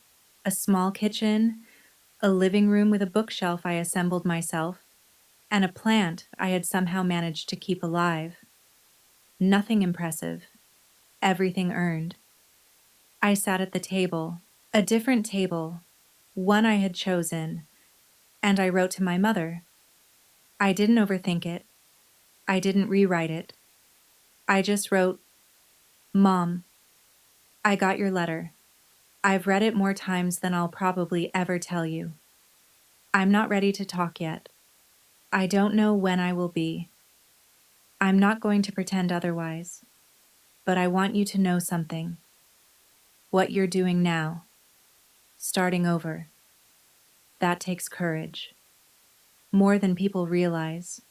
a small kitchen, a living room with a bookshelf I assembled myself, and a plant I had somehow managed to keep alive. Nothing impressive, everything earned. I sat at the table, a different table, one I had chosen, and I wrote to my mother. I didn't overthink it. I didn't rewrite it. I just wrote, "Mom, I got your letter. I've read it more times than I'll probably ever tell you. I'm not ready to talk yet. I don't know when I will be. I'm not going to pretend otherwise. But I want you to know something. What you're doing now, starting over, that takes courage. More than people realize.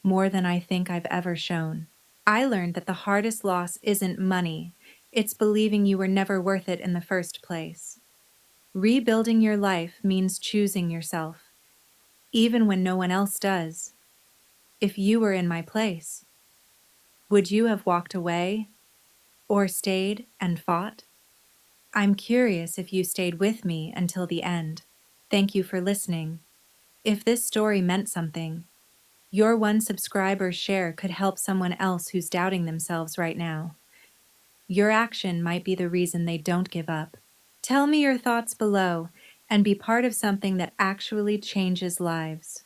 More than I think I've ever shown. I learned that the hardest loss isn't money. It's believing you were never worth it in the first place. Rebuilding your life means choosing yourself, even when no one else does. If you were in my place, would you have walked away or stayed and fought? I'm curious if you stayed with me until the end. Thank you for listening. If this story meant something, your one subscribe or share could help someone else who's doubting themselves right now. Your action might be the reason they don't give up. Tell me your thoughts below and be part of something that actually changes lives.